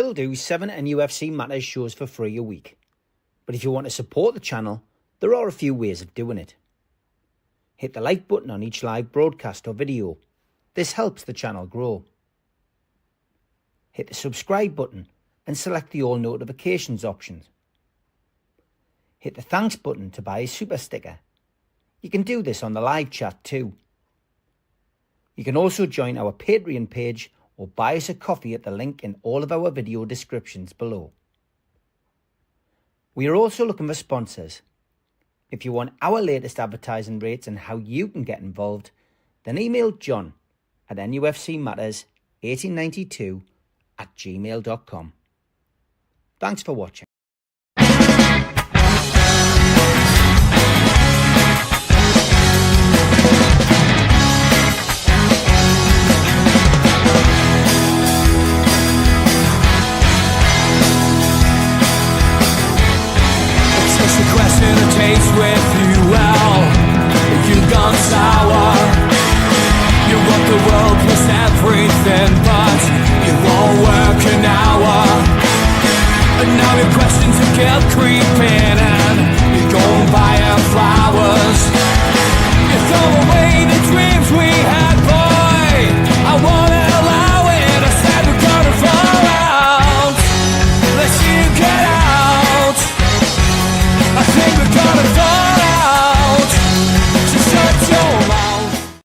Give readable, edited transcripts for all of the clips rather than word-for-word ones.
still do 7 NUFC Matters shows for free a week. But if you want to support the channel, there are a few ways of doing it. Hit the like button on each live broadcast or video. This helps the channel grow. Hit the subscribe button and select the all notifications option. Hit the thanks button to buy a super sticker. You can do this on the live chat too. You can also join our Patreon page or buy us a coffee at the link in all of our video descriptions below. We are also looking for sponsors. If you want our latest advertising rates and how you can get involved, then email John at nufcmatters1892@gmail.com. Thanks for watching. Taste with you well, you've gone sour. You want the world plus everything, but you won't work an hour. And now your questions are kept creeping, and you're going buying flowers. You throw away the dreams we had, boy. I wanna allow it. I said we're gonna fall out. Let's see you get out. I think we're gonna fall out. So shut your mouth.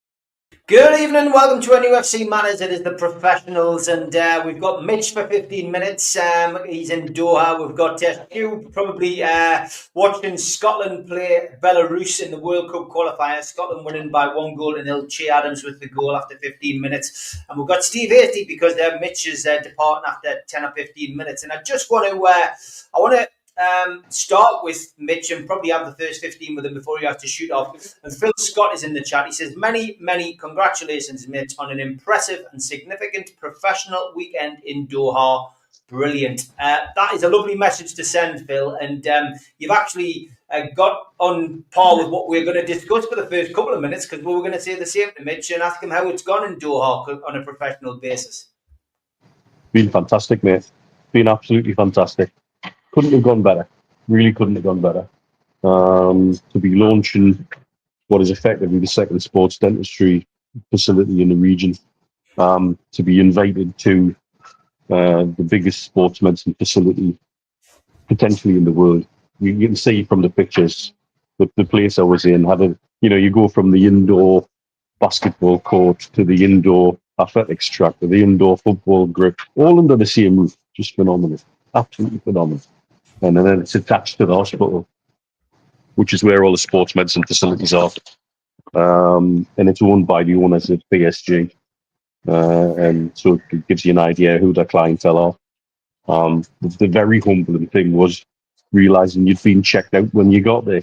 Good evening, welcome to NUFC Matters. It is the professionals, and we've got Mitch for 15 minutes. He's in Doha. We've got Stu probably watching Scotland play Belarus in the World Cup qualifier. Scotland winning by 1-0. Che Adams with the goal after 15 minutes. And we've got Steve Hasty because Mitch is departing after 10 or 15 minutes. And I just want to, start with Mitch and probably have the first 15 with him before he has to shoot off. And Phil Scott is in the chat. He says, many congratulations, Mitch, on an impressive and significant professional weekend in Doha. Brilliant. That is a lovely message to send, Phil. And you've actually got on par with what we're going to discuss for the first couple of minutes, because we were going to say the same to Mitch and ask him how it's gone in Doha on a professional basis. Been fantastic, mate. Been absolutely fantastic. Couldn't have gone better. Really couldn't have gone better. To be launching what is effectively the second sports dentistry facility in the region, to be invited to the biggest sports medicine facility potentially in the world. You can see from the pictures that the place I was in had you go from the indoor basketball court to the indoor athletics track to the indoor football grip, all under the same roof. Just phenomenal. Absolutely phenomenal. And then it's attached to the hospital, which is where all the sports medicine facilities are. And it's owned by the owners of PSG. And so it gives you an idea who their clientele are. The very humbling thing was realizing you'd been checked out when you got there.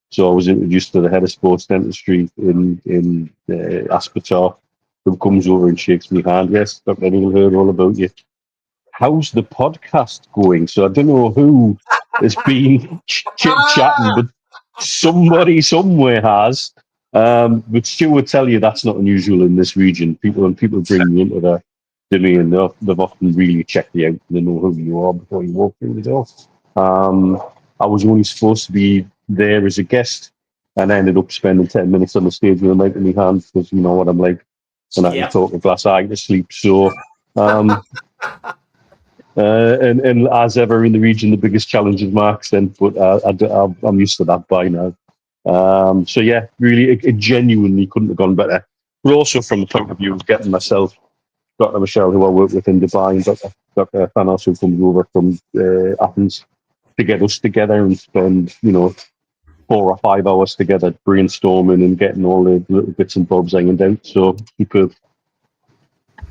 So I was introduced to the head of sports dentistry in Aspetar, who comes over and shakes my hand. Yes, Dr. Neil, heard all about you. How's the podcast going? So I don't know who has been chit-chatting, but somebody somewhere has. But Stu would tell you that's not unusual in this region. When people bring you into the domain, they've often really checked you out. They know who you are before you walk through the door. I was only supposed to be there as a guest, and I ended up spending 10 minutes on the stage with a mic in my hand, because you know what I'm like, and I can talk a glass eye to sleep. So... and as ever in the region, the biggest challenge is my accent, but I'm used to that by now. So yeah, really, it genuinely couldn't have gone better. But also from the point of view of getting myself, Dr. Michelle, who I work with in Dubai, and Dr. Thanos, who comes over from Athens, to get us together and spend 4 or 5 hours together brainstorming and getting all the little bits and bobs ironed out. So superb.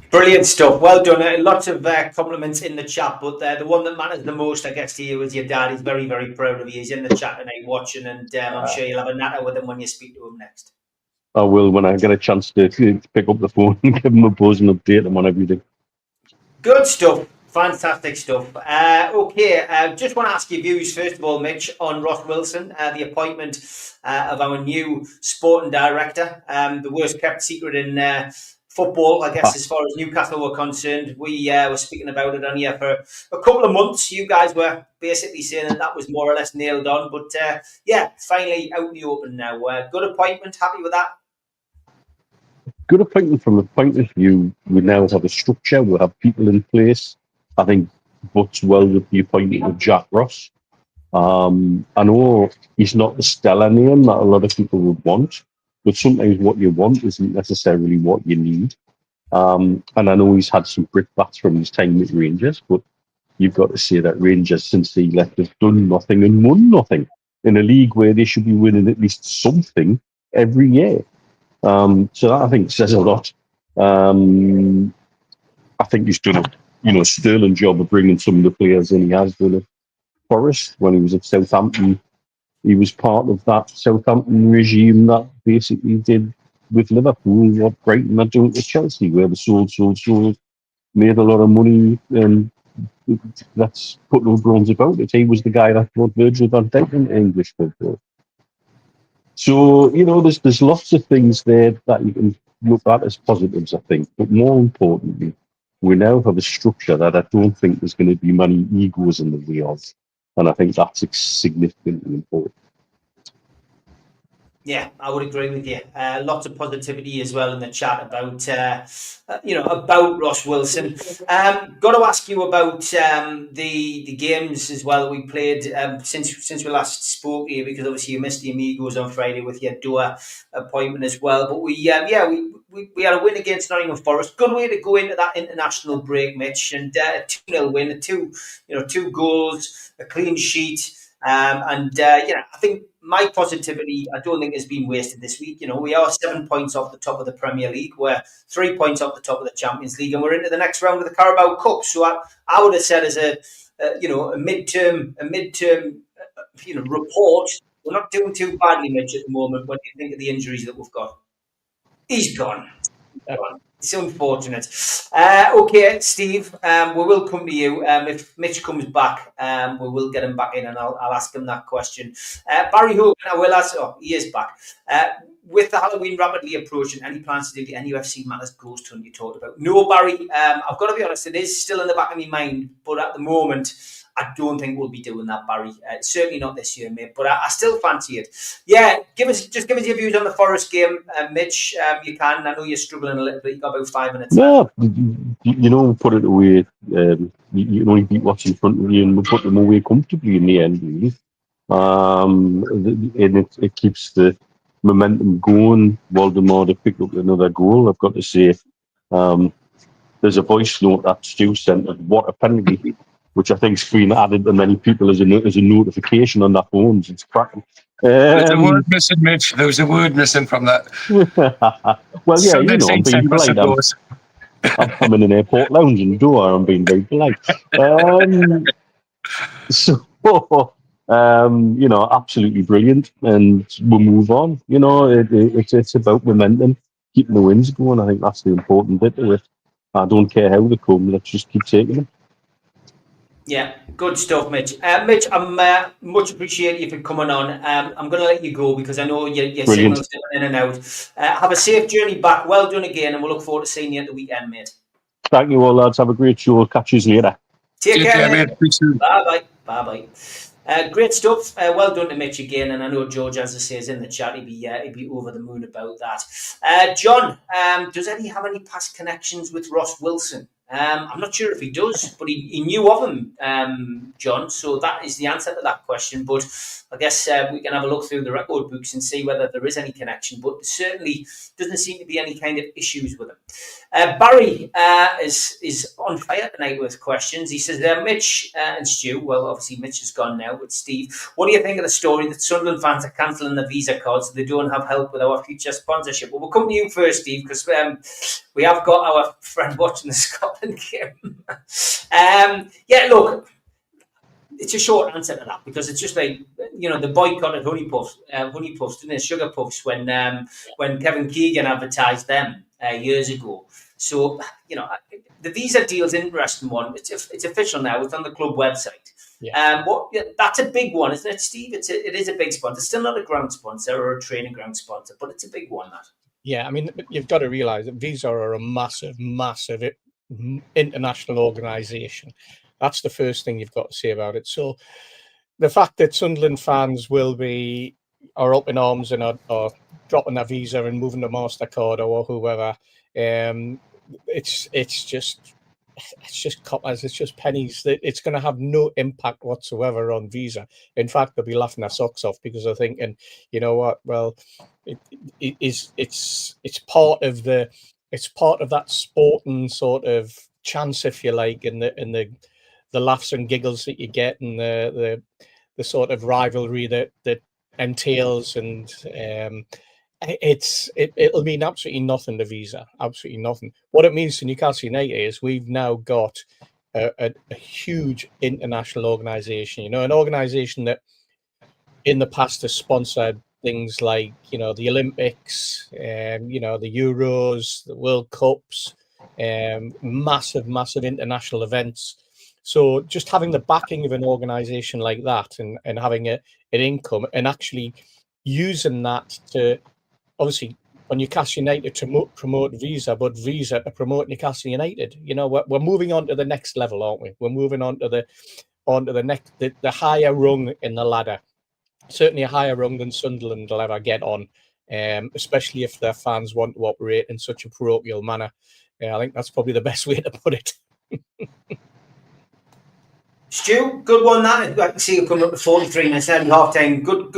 Brilliant stuff. Well done. Lots of compliments in the chat, but the one that matters the most, I guess, to you is your dad. He's very, very proud of you. He's in the chat tonight watching, and I'm sure you'll have a natter with him when you speak to him next. I will, when I get a chance to pick up the phone and give him a buzz and update him on everything. Good stuff. Fantastic stuff. Okay, just want to ask your views, first of all, Mitch, on Ross Wilson, the appointment of our new sporting director, the worst kept secret in football, I guess, as far as Newcastle were concerned. We were speaking about it on here for a couple of months. You guys were basically saying that was more or less nailed on. But finally out in the open now. Good appointment. Happy with that? Good appointment from the point of view, we now have a structure, we have people in place. I think bodes well with the appointment of Jack Ross. I know he's not the stellar name that a lot of people would want, but sometimes what you want isn't necessarily what you need. And I know he's had some brickbats from his time with Rangers, but you've got to say that Rangers, since he left, have done nothing and won nothing in a league where they should be winning at least something every year. So that, I think, says a lot. I think he's done a sterling job of bringing some of the players in. He has done at Forest when he was at Southampton. He was part of that Southampton regime that basically did with Liverpool what Brighton are doing to Chelsea, where they sold, made a lot of money, and let's put no bones about it. He was the guy that brought Virgil van Dijk into English football. So, there's lots of things there that you can look at as positives, I think. But more importantly, we now have a structure that I don't think there's going to be many egos in the way of. And I think that's significantly important. Yeah, I would agree with you. Lots of positivity as well in the chat about about Ross Wilson. Got to ask you about the games as well that we played since we last spoke here, because obviously you missed the Amigos on Friday with your Doha appointment as well. But we had a win against Nottingham Forest. Good way to go into that international break, Mitch, and a 2-0 win, two goals, a clean sheet. I think my positivity, I don't think has been wasted this week. We are 7 points off the top of the Premier League. We're 3 points off the top of the Champions League, and we're into the next round of the Carabao Cup. So I would have said as a midterm report, we're not doing too badly, Mitch, at the moment when you think of the injuries that we've got. He's gone. It's unfortunate. Okay, Steve, we will come to you. If Mitch comes back, we will get him back in and I'll ask him that question. Barry Hogan, I will ask, he is back. With the Halloween rapidly approaching, any plans to do the NUFC Matters Ghost Hunt you talked about? No, Barry, I've got to be honest, it is still in the back of my mind, but at the moment, I don't think we'll be doing that, Barry. Certainly not this year, mate. But I still fancy it. Yeah, give us your views on the Forest game, Mitch. You can. I know you're struggling a little bit. You got about 5 minutes. Yeah, put it away. You only beat what's in front of you, and we put them away comfortably in the end, really. And it keeps the momentum going. Waldemar to pick up another goal. I've got to say, there's a voice note that Stu sent of what a penalty, which I think's been added to many people as a notification on their phones. It's cracking. There's a word missing, Mitch. There was a word missing from that. Well, yeah, I'm being polite. I'm in an airport lounge in Doha. I'm being very polite. Absolutely brilliant, and we'll move on. It's about momentum, keeping the wins going. I think that's the important bit of it. I don't care how they come. Let's just keep taking them. Yeah, good stuff, Mitch. Mitch, I'm much appreciated you for coming on. I'm going to let you go because I know your signal's in and out. Have a safe journey back. Well done again, and we'll look forward to seeing you at the weekend, mate. Thank you all, lads. Have a great show. Catch you later. Take care, mate. Bye-bye. Bye-bye. Great stuff. Well done to Mitch again, and I know George, as I say, is in the chat. He'd be over the moon about that. John, does Eddie have any past connections with Ross Wilson? I'm not sure if he does, but he knew of him, John. So that is the answer to that question. But I guess we can have a look through the record books and see whether there is any connection. But certainly doesn't seem to be any kind of issues with him. Barry is on fire tonight with questions. He says, Mitch and Stu, well, obviously Mitch is gone now, but Steve, what do you think of the story that Sunderland fans are cancelling the Visa cards so they don't have help with our future sponsorship? Well, we'll come to you first, Steve, because we have got our friend watching the Scotland game. Look, it's a short answer to that because it's just like, the boycott at Honey Puffs, didn't it? Sugar Puffs, when Kevin Keegan advertised them years ago. So, the Visa deal's an interesting one. It's official now. It's on the club website. Yeah. That's a big one, isn't it, Steve? It is a big sponsor. It's still not a ground sponsor or a training ground sponsor, but it's a big one, that. Yeah, I mean, you've got to realise that Visa are a massive, massive international organisation. That's the first thing you've got to say about it. So the fact that Sunderland fans are up in arms and are dropping their Visa and moving to MasterCard or whoever, it's just coppers, it's just pennies. It's going to have no impact whatsoever on Visa. In fact, they'll be laughing their socks off because they're thinking, you know what? Well, it's part of that sporting sort of chance, if you like, and the laughs and giggles that you get, and the sort of rivalry that entails, and it'll mean absolutely nothing to Visa, absolutely nothing. What it means to Newcastle United is we've now got a huge international organisation, an organisation that in the past has sponsored things like, the Olympics, the Euros, the World Cups, massive international events. So just having the backing of an organisation like that, and having an income, and actually using that to, obviously, on Newcastle United to promote Visa, but Visa to promote Newcastle United. We're moving on to the next level, aren't we? We're moving on to the next, the higher rung in the ladder. Certainly a higher rung than Sunderland will ever get on, especially if their fans want to operate in such a parochial manner. I think that's probably the best way to put it. Stu, good one. That I can see you coming up to 43 minutes early half time. Good.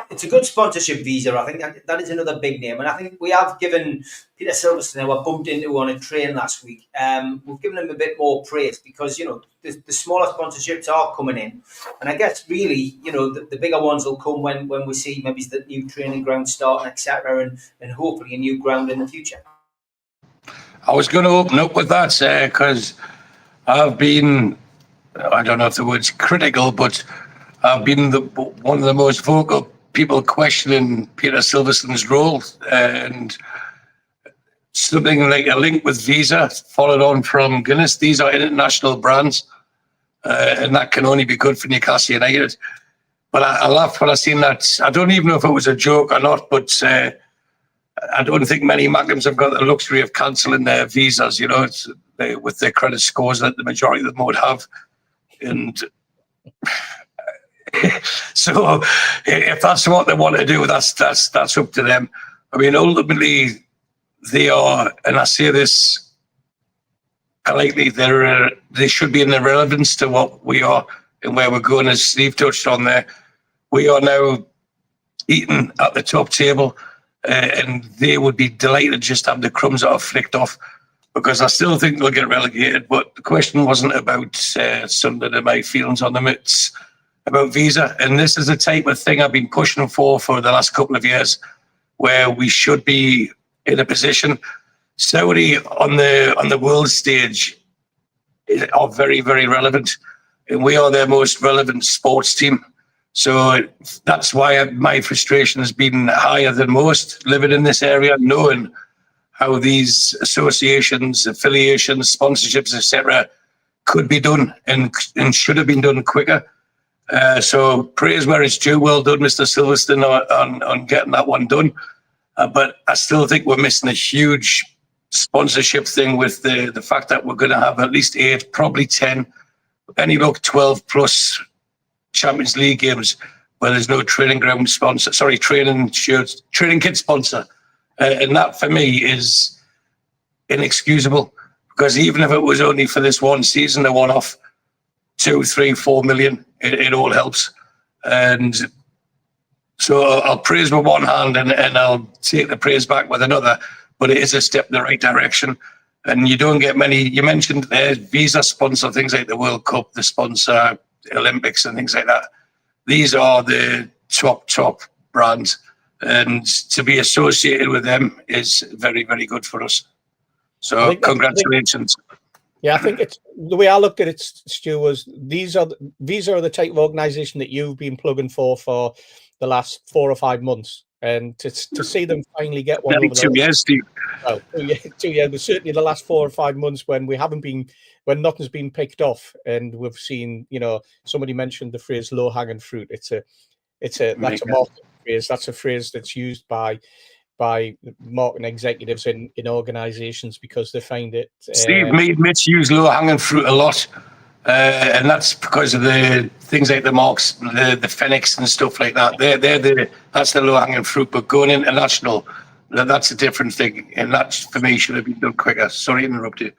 It's a good sponsorship, Visa. I think that is another big name, and I think we have given Peter Silverstone, who I bumped into on a train last week. We've given him a bit more praise because the smaller sponsorships are coming in, and I guess really the bigger ones will come when we see maybe the new training ground starting, etc., and hopefully a new ground in the future. I was going to open up with that because I've been, I don't know if the word's critical, but I've been one of the most vocal people questioning Peter Silverstone's role, and something like a link with Visa followed on from Guinness. These are international brands, and that can only be good for Newcastle United. But I laughed when I seen that. I don't even know if it was a joke or not, but I don't think many Magnums have got the luxury of cancelling their visas, with their credit scores that the majority of them would have. And so if that's what they want to do, that's up to them. I mean, ultimately, they are, and I say this politely, they should be in irrelevance to what we are and where we're going, as Steve touched on there. We are now eating at the top table, and they would be delighted just to have the crumbs that are flicked off, because I still think they'll get relegated. But the question wasn't about some of my feelings on them. It's about Visa. And this is the type of thing I've been pushing for the last couple of years, where we should be in a position. Saudi on the world stage are very, very relevant, and we are their most relevant sports team. So that's why my frustration has been higher than most, living in this area, knowing how these associations, affiliations, sponsorships, etc., could be done and should have been done quicker. So praise where it's due. Well done, Mr. Silverstone, on getting that one done. But I still think we're missing a huge sponsorship thing with the fact that we're going to have at least 8, probably 10, any luck 12 plus Champions League games where there's no training ground sponsor, training kit sponsor. And that for me is inexcusable, because even if it was only for this one season, a one-off, 2, 3, 4 million, it all helps. And so I'll praise with one hand and I'll take the praise back with another, but it is a step in the right direction. And you don't get many. You mentioned Visa sponsor things like the World Cup, the sponsor Olympics and things like that. These are the top brands, and to be associated with them is very, very good for us. So congratulations. I think it's the way I looked at it, Stu, was these are the type of organisation that you've been plugging for the last 4 or 5 months, and to see them finally get one. Nearly 2 years, Steve. Well, 2 years, but certainly the last 4 or 5 months when nothing's been picked off, and we've seen, somebody mentioned the phrase "low hanging fruit." That's a marketing phrase. That's a phrase that's used by by marketing executives in organisations because they find it. Steve, me and Mitch use low hanging fruit a lot. And that's because of the things like the marks, the Phoenix and stuff like that. That's the low hanging fruit. But going international, that's a different thing. And that for me should have been done quicker. Sorry to interrupt you.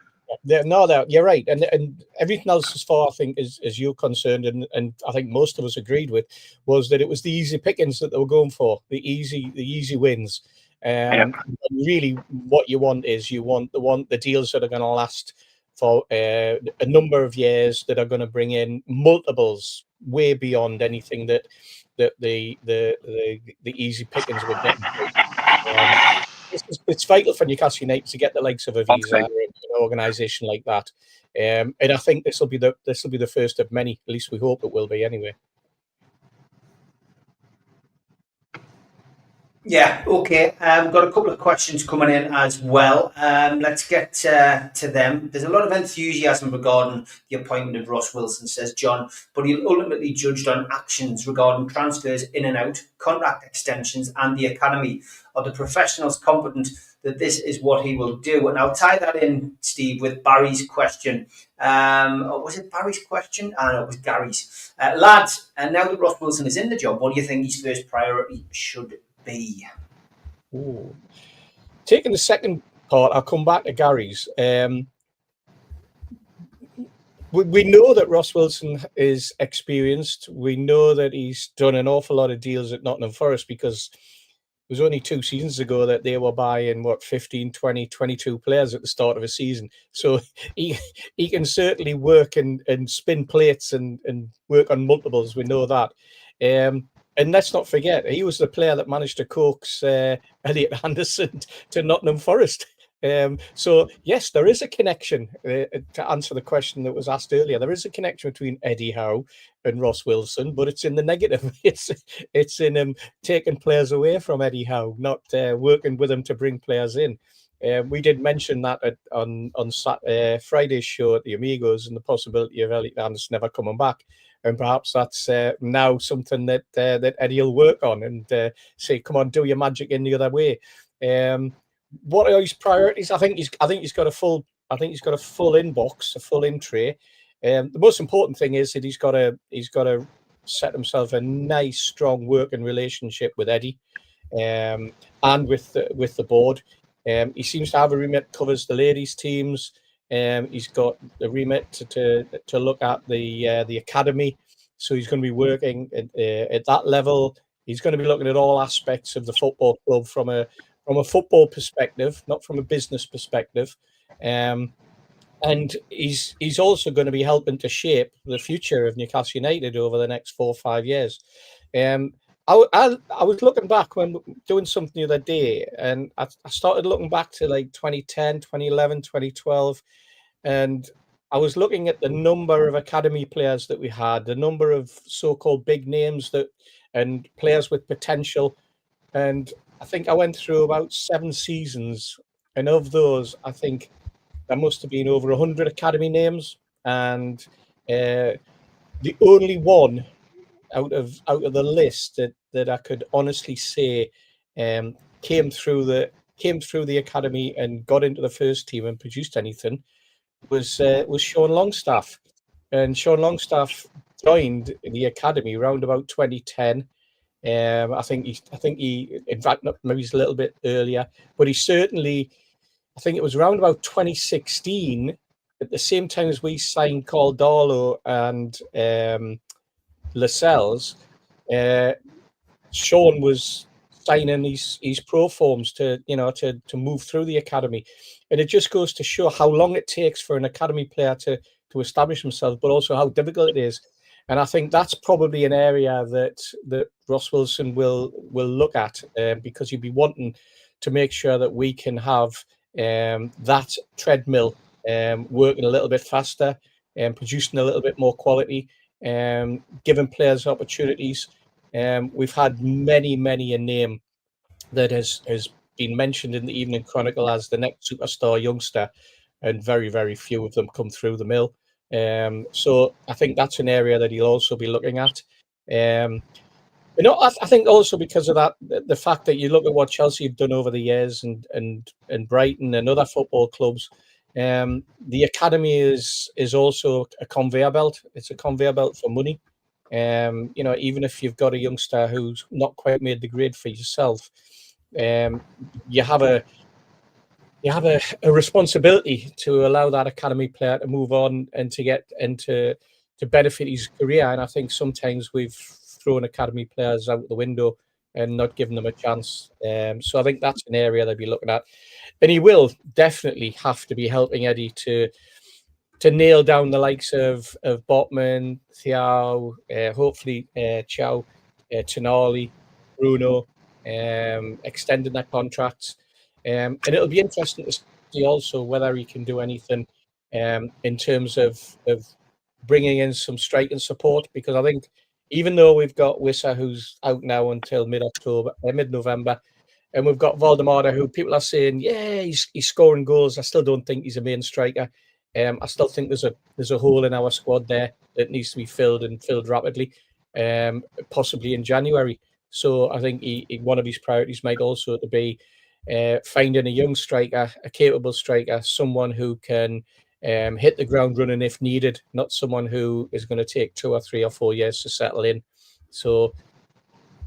No, you're right. And everything else as far, I think, as you're concerned, and I think most of us agreed with, was that it was the easy pickings that they were going for, the easy wins. Really, what you want is the deals that are going to last for a number of years, that are going to bring in multiples way beyond anything that the easy pickings would get. It's vital for Newcastle United to get the likes of a Visa, an organisation like that, and I think this will be the first of many. At least we hope it will be, anyway. Yeah, okay. Got a couple of questions coming in as well. Let's get to them. There's a lot of enthusiasm regarding the appointment of Ross Wilson, says John, but he'll ultimately judged on actions regarding transfers in and out, contract extensions, and the academy. Are the professionals confident that this is what he will do? And I'll tie that in, Steve, with Barry's question. Was it Barry's question? No, it was Gary's. Lads, now that Ross Wilson is in the job, what do you think his first priority should be? Ooh. Taking the second part, I'll come back to Gary's. We know that Ross Wilson is experienced. We know that he's done an awful lot of deals at Nottingham Forest, because it was only 2 seasons ago that they were buying 15, 20, 22 players at the start of a season. So he can certainly work and spin plates and work on multiples. We know that. And let's not forget, he was the player that managed to coax Elliot Anderson to Nottingham Forest. So, yes, there is a connection, to answer the question that was asked earlier. There is a connection between Eddie Howe and Ross Wilson, but it's in the negative. It's in taking players away from Eddie Howe, not working with him to bring players in. We did mention that on Friday's show at the Amigos, and the possibility of Elliot Anderson never coming back. And perhaps that's now something that Eddie will work on and say, "Come on, do your magic in the other way." What are his priorities? I think he's got a full inbox, a full in tray. The most important thing is that he's got to set himself a nice, strong working relationship with Eddie, and with the board. He seems to have a remit that covers the ladies' teams. He's got the remit to look at the academy, so he's going to be working at that level. He's going to be looking at all aspects of the football club from a football perspective, not from a business perspective. And he's also going to be helping to shape the future of Newcastle United over the next 4 or 5 years. I was looking back when doing something the other day, and I started looking back to like 2010, 2011, 2012, and I was looking at the number of academy players that we had, the number of so-called big names and players with potential. And I think I went through about 7 seasons, and of those, I think there must have been over 100 academy names, and the only one out of the list that I could honestly say came through the academy and got into the first team and produced anything was Sean Longstaff. And Sean Longstaff joined the academy around about 2010. I think he, in fact, maybe he's a little bit earlier, but he certainly, I think it was around about 2016, at the same time as we signed Caldalo and Lascelles, Sean was signing his pro forms to move through the academy. And it just goes to show how long it takes for an academy player to establish himself, but also how difficult it is. And I think that's probably an area that Ross Wilson will look at, because he'll be wanting to make sure that we can have that treadmill working a little bit faster and producing a little bit more quality, giving players opportunities. We've had many a name that has been mentioned in the Evening Chronicle as the next superstar youngster, and very few of them come through the mill. So I think that's an area that he'll also be looking at. I think also because of that, the fact that you look at what Chelsea have done over the years, and Brighton and other football clubs, the academy is also a conveyor belt. It's a conveyor belt for money. Even if you've got a youngster who's not quite made the grade for yourself, you have a responsibility to allow that academy player to move on and to get into to benefit his career. And I think sometimes we've thrown academy players out the window and not given them a chance. So I think that's an area they'll be looking at. And he will definitely have to be helping Eddie to nail down the likes of Botman, Thiaw, hopefully Chow, Tonali, Bruno, extending their contracts. And it'll be interesting to see also whether he can do anything in terms of bringing in some striking support, because I think even though we've got Wissa, who's out now until mid-November, and we've got Valdemar, who people are saying, yeah, he's scoring goals. I still don't think he's a main striker. I still think there's a hole in our squad there that needs to be filled rapidly, possibly in January. So I think one of his priorities might also to be finding a young striker, a capable striker, someone who can hit the ground running if needed, not someone who is going to take 2 or 3 or 4 years to settle in. So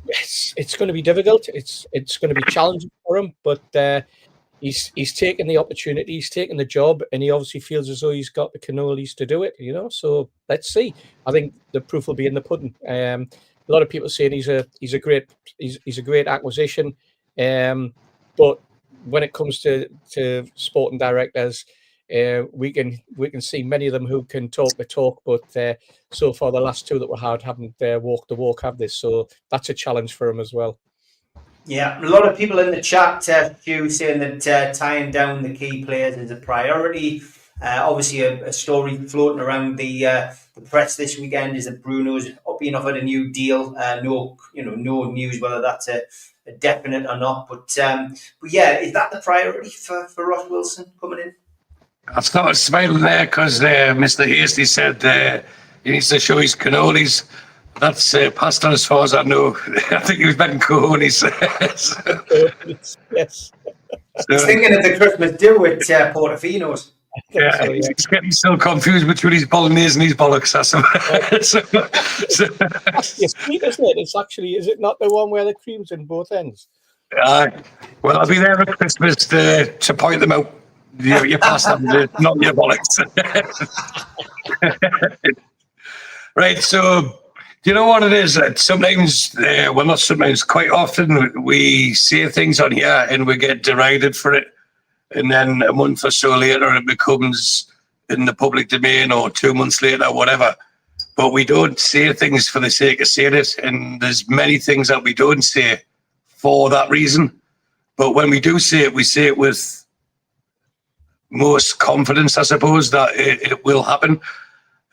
it's going to be difficult. It's going to be challenging for him, but he's taken the opportunity, he's taken the job, and he obviously feels as though he's got the cannolis to do it. So let's see. I think the proof will be in the pudding. A lot of people saying he's a great acquisition, but when it comes to sporting directors, we can see many of them who can talk the talk, but so far the last 2 that were hard haven't walked the walk, have they? So that's a challenge for him as well. Yeah, a lot of people in the chat, Hugh, saying that tying down the key players is a priority. Obviously, a story floating around the press this weekend is that Bruno's being offered a new deal. No news whether that's a definite or not. But yeah, is that the priority for Ross Wilson coming in? I started smiling there because Mr. Hasty said he needs to show his cannolis. That's past as far as I know. I think he was betting cojones. Yes. He's thinking of the Christmas do with Portofino's. Yeah, he's getting so confused between his bolognese and his bollocks. It's sweet, isn't it? It's actually, is it not the one where the cream's in both ends? Well, I'll be there at Christmas to point them out. Your pasta, not your bollocks. Right, so do you know what it is? Sometimes, not sometimes, quite often we say things on here and we get derided for it. And then a month or so later, it becomes in the public domain, or 2 months later, whatever. But we don't say things for the sake of saying it. And there's many things that we don't say for that reason. But when we do say it, we say it with most confidence, I suppose, that it will happen.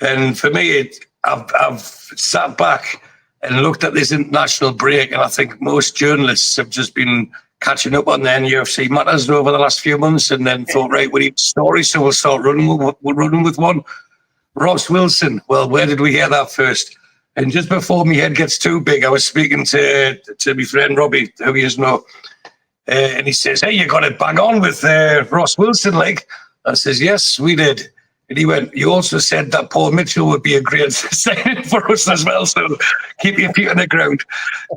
And for me, I've sat back and looked at this international break, and I think most journalists have just been catching up on their NUFC matters over the last few months, and then thought, right, we need a story, so we'll start running with one. Ross Wilson, well, where did we hear that first? And just before my head gets too big, I was speaking to my friend Robbie, who you know, and he says, hey, you got it bang on with Ross Wilson, like. I says, yes, we did. And he went, you also said that Paul Mitchell would be a great signing for us as well, so keep your feet on the ground.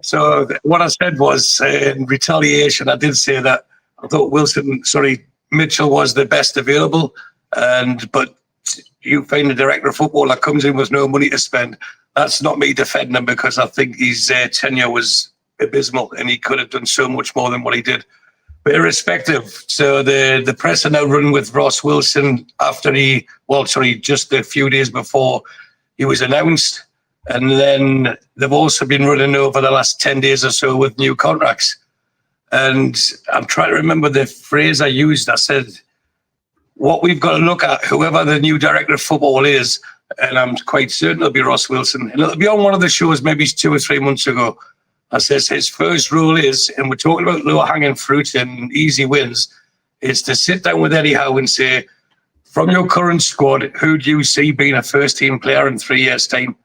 So what I said was, in retaliation, I did say that I thought Mitchell was the best available, but you find a director of football that comes in with no money to spend. That's not me defending him, because I think his tenure was abysmal and he could have done so much more than what he did. But irrespective, so the press are now running with Ross Wilson after just a few days before he was announced. And then they've also been running over the last 10 days or so with new contracts. And I'm trying to remember the phrase I used. I said, what we've got to look at, whoever the new director of football is, and I'm quite certain it'll be Ross Wilson, and it'll be on one of the shows maybe 2 or 3 months ago. I says his first rule is, and we're talking about low-hanging fruit and easy wins, is to sit down with Eddie Howe and say, from your current squad, who do you see being a first-team player in 3 years' time?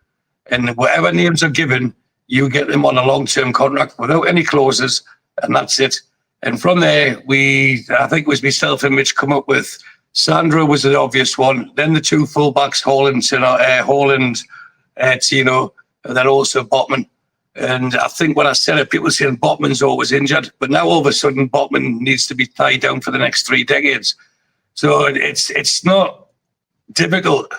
And whatever names are given, you get them on a long-term contract without any clauses, and that's it. And from there, I think it was myself and Mitch come up with Sandro was the obvious one. Then the two fullbacks, Holland, Tino, and then also Botman. And I think when I said it, people saying Botman's always injured, but now all of a sudden Botman needs to be tied down for the next 3 decades. So it's not difficult.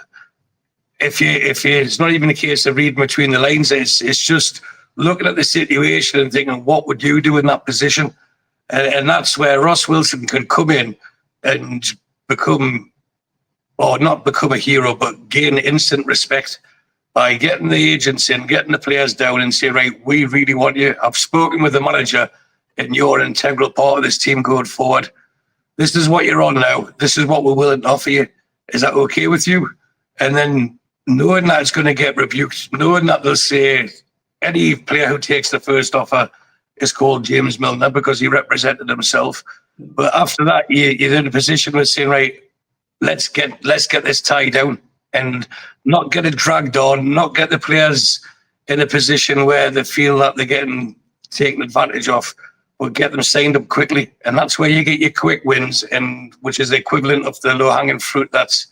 It's not even a case of reading between the lines. It's just looking at the situation and thinking, what would you do in that position? And that's where Ross Wilson can come in and not become a hero, but gain instant respect by getting the agents in, getting the players down and say, right, we really want you. I've spoken with the manager and you're an integral part of this team going forward. This is what you're on now. This is what we're willing to offer you. Is that okay with you? And then knowing that it's going to get rebuked, knowing that they'll say any player who takes the first offer is called James Milner because he represented himself. But after that, you're in a position where saying, right, let's get this tied down and not get it dragged on, not get the players in a position where they feel that they're getting taken advantage of, but get them signed up quickly. And that's where you get your quick wins, and which is the equivalent of the low-hanging fruit that's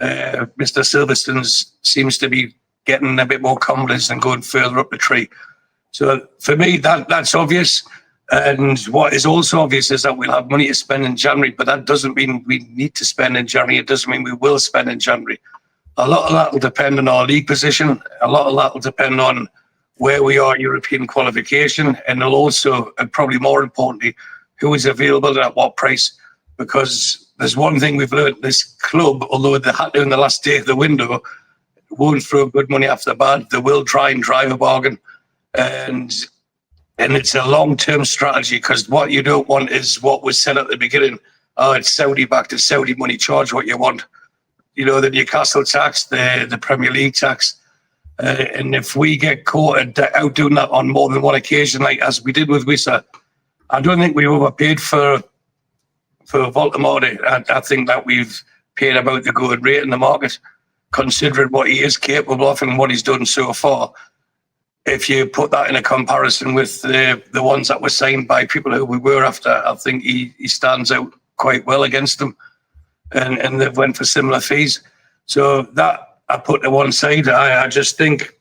Mr. Silverstone's seems to be getting a bit more confidence and going further up the tree. So for me, that's obvious. And what is also obvious is that we'll have money to spend in January, but that doesn't mean we need to spend in January. It doesn't mean we will spend in January. A lot of that will depend on our league position. A lot of that will depend on where we are European qualification. And it'll also, and probably more importantly, who is available and at what price. Because there's one thing we've learned, this club, although they had to in the last day of the window, won't throw good money after bad. They will try and drive a bargain. And it's a long-term strategy, because what you don't want is what was said at the beginning. Oh, it's Saudi backed, it's Saudi money, charge what you want. You know, the Newcastle tax, the Premier League tax. And if we get caught out doing that on more than one occasion, like as we did with Wissa, I don't think we overpaid for Voldemort. I think that we've paid about the good rate in the market, considering what he is capable of and what he's done so far. If you put that in a comparison with the ones that were signed by people who we were after, I think he stands out quite well against them. And they've went for similar fees. So that I put to one side. I just think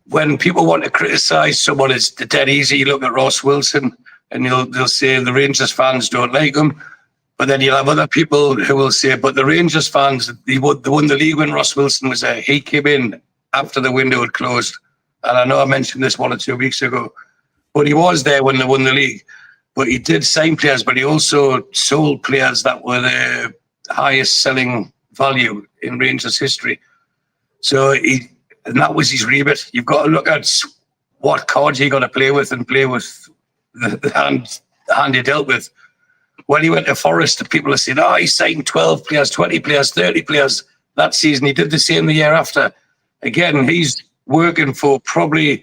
when people want to criticise someone, it's dead easy. You look at Ross Wilson and they'll say the Rangers fans don't like him. But then you'll have other people who will say, but the Rangers fans, they won the league when Ross Wilson was there. He came in after the window had closed. And I know I mentioned this 1 or 2 weeks ago, but he was there when they won the league. But he did sign players, but he also sold players that were the highest selling value in Rangers history. So and that was his remit. You've got to look at what cards you got to play with and play with the hand you dealt with. When he went to Forest, people are saying, oh, he signed 12 players, 20 players, 30 players that season. He did the same the year after. Again, he's working for probably...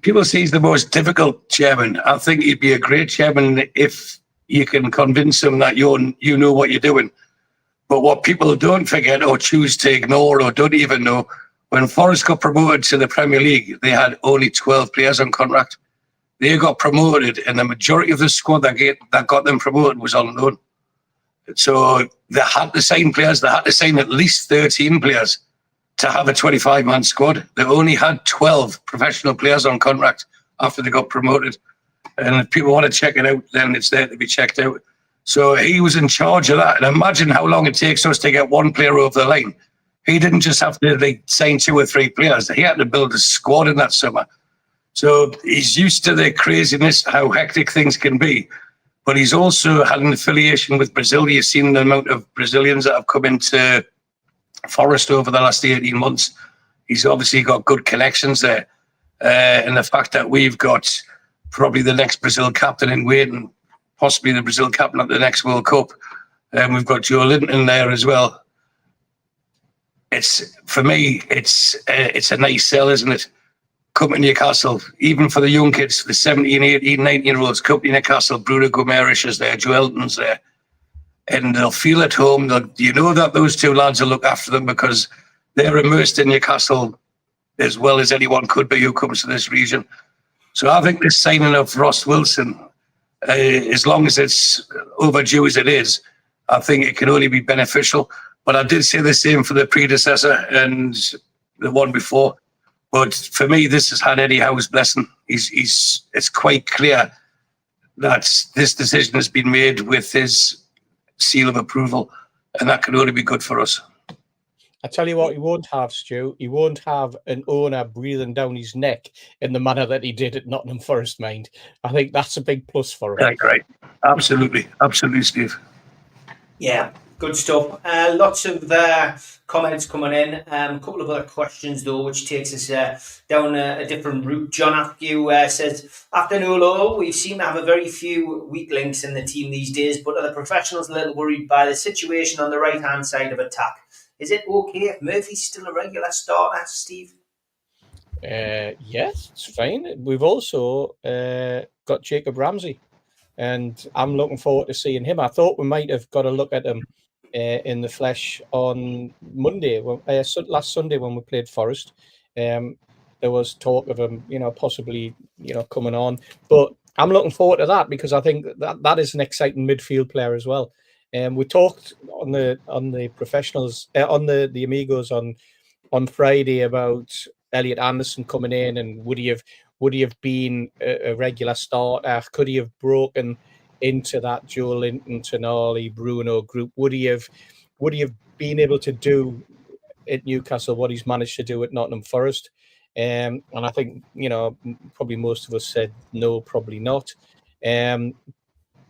People say he's the most difficult chairman. I think he'd be a great chairman if you can convince him that you know what you're doing. But what people don't forget or choose to ignore or don't even know, when Forest got promoted to the Premier League, they had only 12 players on contract. They got promoted, and the majority of the squad that got them promoted was on loan. So they had to sign players. They had to sign at least 13 players to have a 25-man squad. They only had 12 professional players on contract after they got promoted. And if people want to check it out, then it's there to be checked out. So he was in charge of that. And imagine how long it takes us to get one player over the line. He didn't just have to sign 2 or 3 players. He had to build a squad in that summer. So he's used to the craziness, how hectic things can be. But he's also had an affiliation with Brazil. You've seen the amount of Brazilians that have come into Forest over the last 18 months. He's obviously got good connections there. And the fact that we've got probably the next Brazil captain in waiting, possibly the Brazil captain at the next World Cup. And we've got Joe Linton there as well. For me, it's a nice sell, isn't it? Come to Newcastle, even for the young kids, the 17, 18, 19-year-olds, come to Newcastle. Bruno Gomes is there, Joe Elton's there. And they'll feel at home. You know that those 2 lads will look after them because they're immersed in Newcastle as well as anyone could be who comes to this region. So I think this signing of Ross Wilson, as long as it's overdue as it is, I think it can only be beneficial. But I did say the same for the predecessor and the one before. But for me, this has had Eddie Howe's blessing. It's quite clear that this decision has been made with his seal of approval, and that can only be good for us. I tell you what, he won't have, Stu. He won't have an owner breathing down his neck in the manner that he did at Nottingham Forest, mind. I think that's a big plus for him. Yeah, great. Absolutely, Steve. Yeah, good stuff. Lots of comments coming in. A couple of other questions, though, which takes us down a different route. John Askew says, after Nolo, we seem to have a very few weak links in the team these days, but are the professionals a little worried by the situation on the right-hand side of attack? Is it okay if Murphy's still a regular starter, Steve? Yes, it's fine. We've also got Jacob Ramsey, and I'm looking forward to seeing him. I thought we might have got a look at him in the flesh on Monday, last Sunday when we played Forest. There was talk of him, possibly, coming on. But I'm looking forward to that because I think that is an exciting midfield player as well. We talked on the professionals, on the Amigos on Friday about Elliot Anderson coming in, and would he have been a regular starter? Could he have broken into that Joe Linton, Tonali, Bruno group? Would he have been able to do at Newcastle what he's managed to do at Nottingham Forest? And I think probably most of us said no, probably not.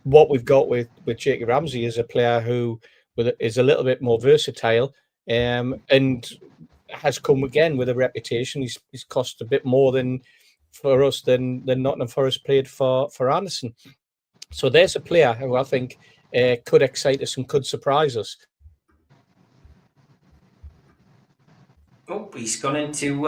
What we've got with Jacob Ramsey is a player who is a little bit more versatile and has come again with a reputation. He's cost a bit more than Nottingham Forest paid for Anderson. So there's a player who I think could excite us and could surprise us. Oh, he's gone into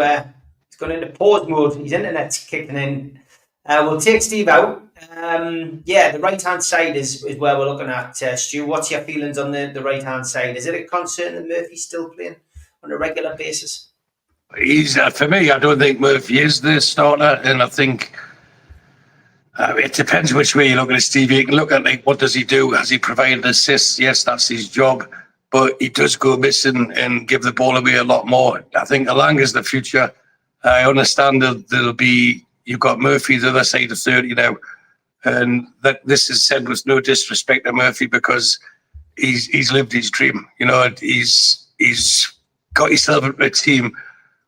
pause mode. His internet's kicking in. We'll take Steve out. The right-hand side is where we're looking at. Stu, what's your feelings on the right-hand side? Is it a concern that Murphy's still playing on a regular basis? He's for me, I don't think Murphy is the starter, and I think it depends which way you look at it, Steve. You can look at what does he do? Has he provided assists? Yes, that's his job, but he does go missing and give the ball away a lot more. I think Alanga's the future. I understand that there'll be. You've got Murphy the other side of 30 now, and that this is said with no disrespect to Murphy because he's lived his dream. He's got himself a team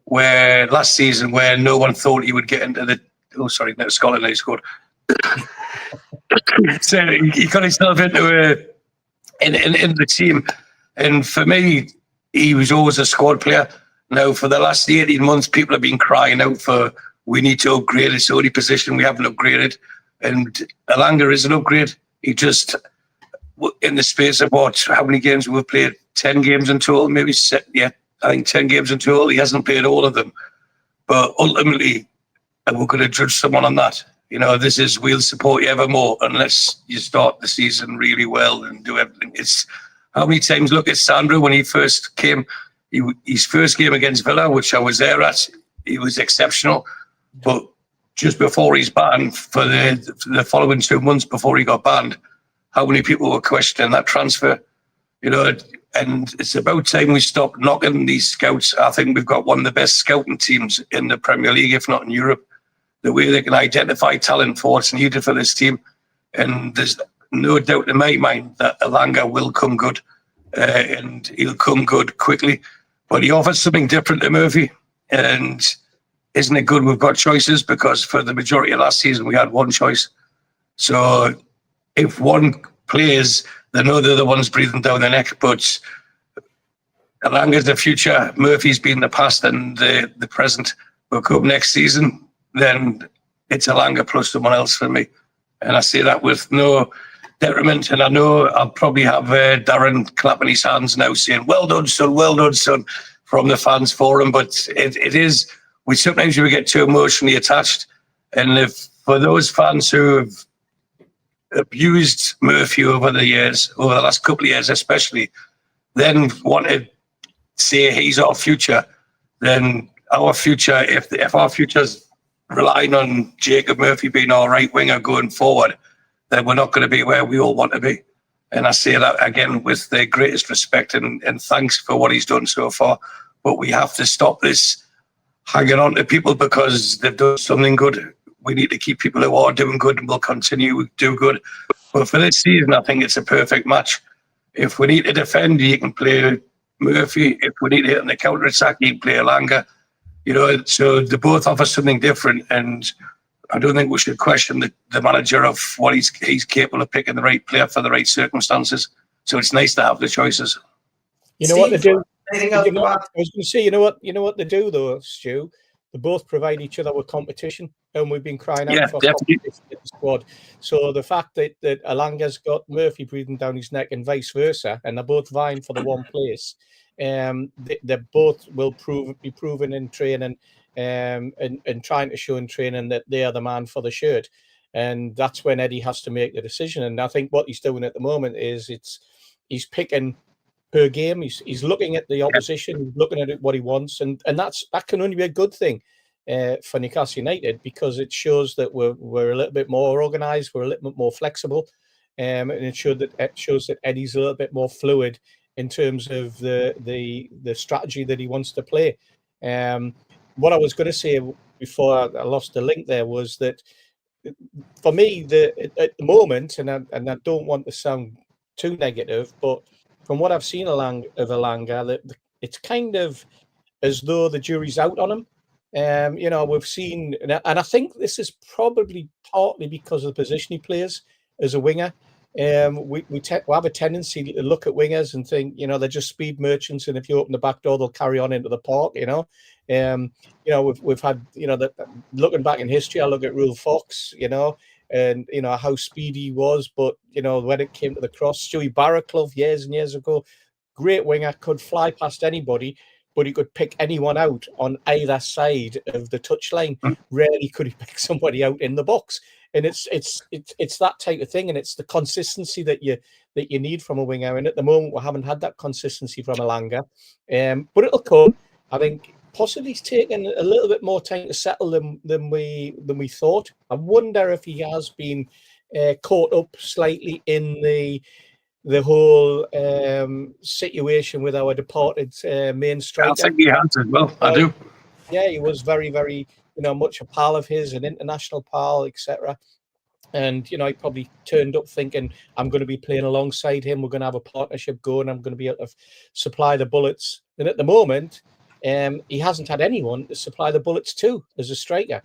where last season where no one thought he would get into the. Oh, sorry, no, Scotland he scored. So he got himself into in the team, and for me, he was always a squad player. Now, for the last 18 months, people have been crying out for. We need to upgrade. It's the only position we haven't upgraded. And Alanga is an upgrade. He just, in the space of how many games we've played? 10 games in total, maybe. I think 10 games in total. He hasn't played all of them. But ultimately, we're going to judge someone on that. We'll support you evermore unless you start the season really well and do everything. It's how many times, look at Sandro when he first came, his first game against Villa, which I was there at, he was exceptional. But just before he's banned, for the following 2 months before he got banned, how many people were questioning that transfer? And it's about time we stop knocking these scouts. I think we've got one of the best scouting teams in the Premier League, if not in Europe. The way they can identify talent for what's needed for this team. And there's no doubt in my mind that Alanga will come good, and he'll come good quickly. But he offers something different to Murphy. And isn't it good we've got choices? Because for the majority of last season, we had one choice. So if one plays, they know the other one's breathing down their neck. But Alanga's the future. Murphy's been the past and the present. We'll come next season, then it's Alanga plus someone else for me. And I say that with no detriment. And I know I'll probably have Darren clapping his hands now saying, well done, son, from the fans forum. But it is... Sometimes we get too emotionally attached, and if for those fans who have abused Murphy over the last couple of years especially, then want to say he's our future, then our future, if our future's relying on Jacob Murphy being our right winger going forward, then we're not going to be where we all want to be. And I say that again with the greatest respect and thanks for what he's done so far. But we have to stop this hanging on to people because they've done something good. We need to keep people who are doing good and will continue to do good. But for this season, I think it's a perfect match. If we need to defend, you can play Murphy. If we need to hit on the counter-attack, you can play Alanga. You know, so they both offer something different. And I don't think we should question the manager of what he's capable of picking the right player for the right circumstances. So it's nice to have the choices. You know what they do? Anything else? I was going to say, you know what they do though, Stu? They both provide each other with competition, and we've been crying out for competition in the squad. So the fact that Alanga's got Murphy breathing down his neck and vice versa, and they're both vying for the one place, they both will be proven in training and trying to show in training that they are the man for the shirt. And that's when Eddie has to make the decision. And I think what he's doing at the moment is he's picking per game. He's looking at the opposition, he's looking at what he wants, and that can only be a good thing for Newcastle United, because it shows that we're a little bit more organised, we're a little bit more flexible, and it shows that Eddie's a little bit more fluid in terms of the strategy that he wants to play. What I was going to say before I lost the link there was that for me, at the moment, and I don't want to sound too negative, but from what I've seen of Alanga, it's kind of as though the jury's out on him. You know, we've seen, and I think this is probably partly because of the position he plays as a winger. We have a tendency to look at wingers and think, you know, they're just speed merchants, and if you open the back door, they'll carry on into the park. You know, we've had, you know, looking back in history, I look at Rule Fox, you know, and you know how speedy he was, but you know when it came to the cross, Stewie Barraclough years and years ago, great winger, could fly past anybody, but he could pick anyone out on either side of the touchline. Rarely could he pick somebody out in the box. And it's that type of thing, and it's the consistency that you need from a winger. And at the moment, we haven't had that consistency from Alanga, but it'll come. I think possibly he's taken a little bit more time to settle than we thought. I wonder if he has been caught up slightly in the whole situation with our departed main striker. I think he has as well. I do. Yeah, he was very, very, you know, much a pal of his, an international pal, etc. And, you know, he probably turned up thinking, I'm going to be playing alongside him. We're going to have a partnership going. I'm going to be able to supply the bullets. And at the moment, he hasn't had anyone to supply the bullets to as a striker.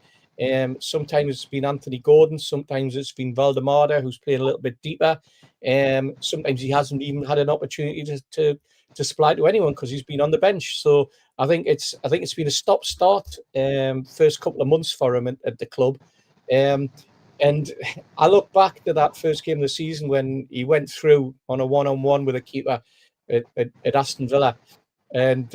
Sometimes it's been Anthony Gordon. Sometimes it's been Valdemar, who's playing a little bit deeper. Sometimes he hasn't even had an opportunity to supply to anyone because he's been on the bench. So I think it's been a stop-start first couple of months for him at the club. And I look back to that first game of the season when he went through on a one-on-one with a keeper at Aston Villa. And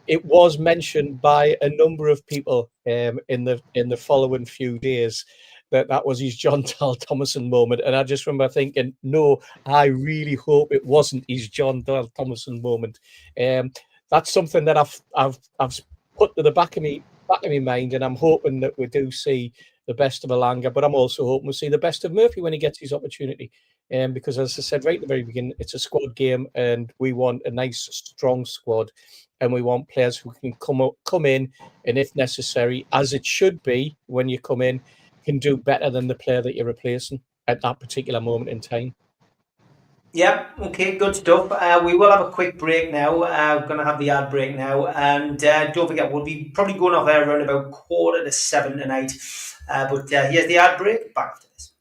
it was mentioned by a number of people in the following few days that was his John Dahl Thomason moment. And I just remember thinking, no, I really hope it wasn't his John Dahl Thomason moment. That's something that I've put to the back of my mind, and I'm hoping that we do see the best of Alanga, but I'm also hoping we'll see the best of Murphy when he gets his opportunity. Because as I said right at the very beginning, it's a squad game, and we want a nice, strong squad, and we want players who can come in, and if necessary, as it should be when you come in, can do better than the player that you're replacing at that particular moment in time. Yeah, okay, good stuff. We will have a quick break now. We're going to have the ad break now. And don't forget, we'll be probably going off air around about 6:45 tonight. But here's the ad break. Back after this.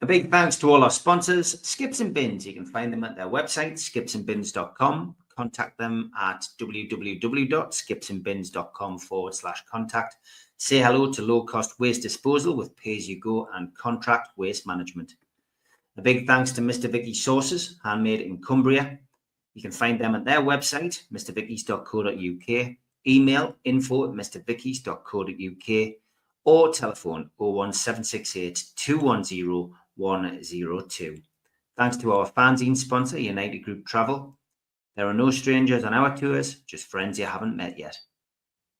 A big thanks to all our sponsors, Skips and Bins. You can find them at their website, skipsandbins.com. Contact them at www.skipsandbins.com/contact. Say hello to low-cost waste disposal with pay-as-you-go and contract waste management. A big thanks to Mr. Vicky's Sauces, handmade in Cumbria. You can find them at their website, mrvickys.co.uk, email info@mrvickys.co.uk, or telephone 01768 210 102. Thanks to our fanzine sponsor, United Group Travel. There are no strangers on our tours, just friends you haven't met yet.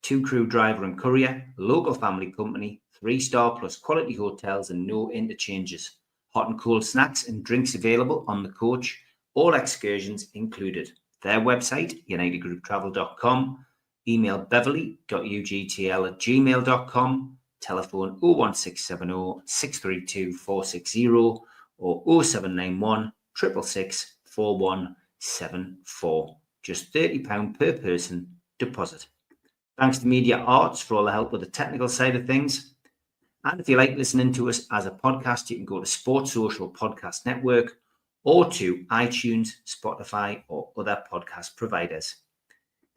2-crew driver and courier, local family company, 3-star plus quality hotels and no interchanges. Hot and cold snacks and drinks available on the coach, all excursions included. Their website, unitedgrouptravel.com, email beverly.ugtl@gmail.com, telephone 01670 632 460 or 0791 666 4174. Just £30 per person deposit. Thanks to Media Arts for all the help with the technical side of things. And if you like listening to us as a podcast, you can go to Sports Social Podcast Network or to iTunes, Spotify, or other podcast providers.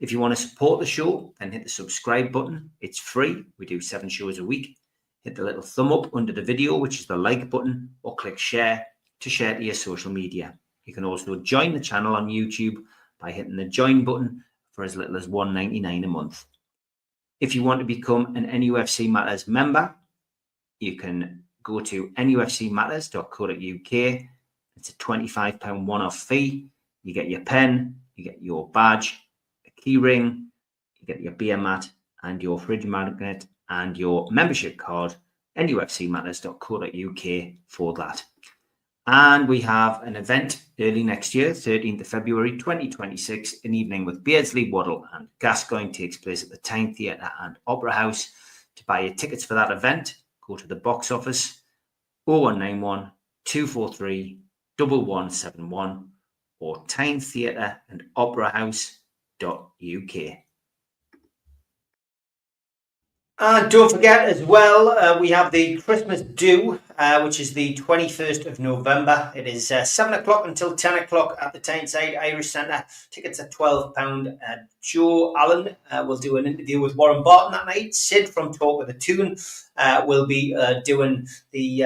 If you want to support the show, then hit the subscribe button. It's free. We do 7 shows a week. Hit the little thumb up under the video, which is the like button, or click share to share to your social media. You can also join the channel on YouTube by hitting the join button for as little as $1.99 a month. If you want to become an NUFC Matters member, you can go to nufcmatterspodcast.co.uk. It's a £25 one-off fee. You get your pen, you get your badge, a key ring, you get your beer mat and your fridge magnet and your membership card, nufcmatterspodcast.co.uk for that. And we have an event early next year, 13th of February 2026, an evening with Beardsley, Waddle and Gascoigne takes place at the Tyne Theatre and Opera House. To buy your tickets for that event, go to the box office 0191 243 1171 or Tyne Theatre and Opera House.uk. And don't forget as well, we have the Christmas do, which is the 21st of November. It is 7 o'clock until 10 o'clock at the Tyneside Irish Centre. Tickets are £12. Joe Allen will do an interview with Warren Barton that night. Sid from Talk with a Tune will be doing the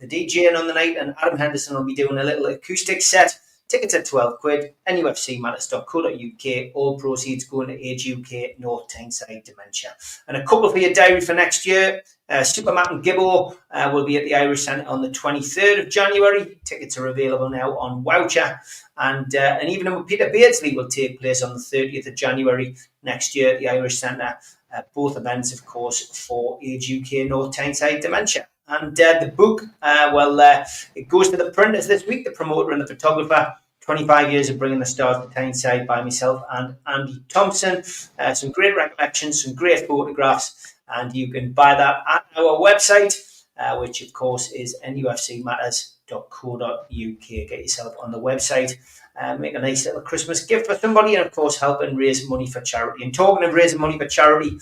DJing on the night, and Adam Henderson will be doing a little acoustic set. Tickets are £12, nufcmatters.co.uk. All proceeds going to Age UK North Tyneside Dementia. And a couple for your diary for next year. Supermat and Gibbo will be at the Irish Centre on the 23rd of January. Tickets are available now on Voucher. And an evening with Peter Beardsley will take place on the 30th of January next year at the Irish Centre. Both events, of course, for Age UK North Tyneside Dementia. And the book, it goes to the printers this week, the promoter and the photographer. 25 years of bringing the stars to Tyneside by myself and Andy Thompson. Some great recollections, some great photographs, and you can buy that at our website, which of course is nufcmatterspodcast.co.uk. Get yourself on the website, make a nice little Christmas gift for somebody, and of course helping raise money for charity. And talking of raising money for charity,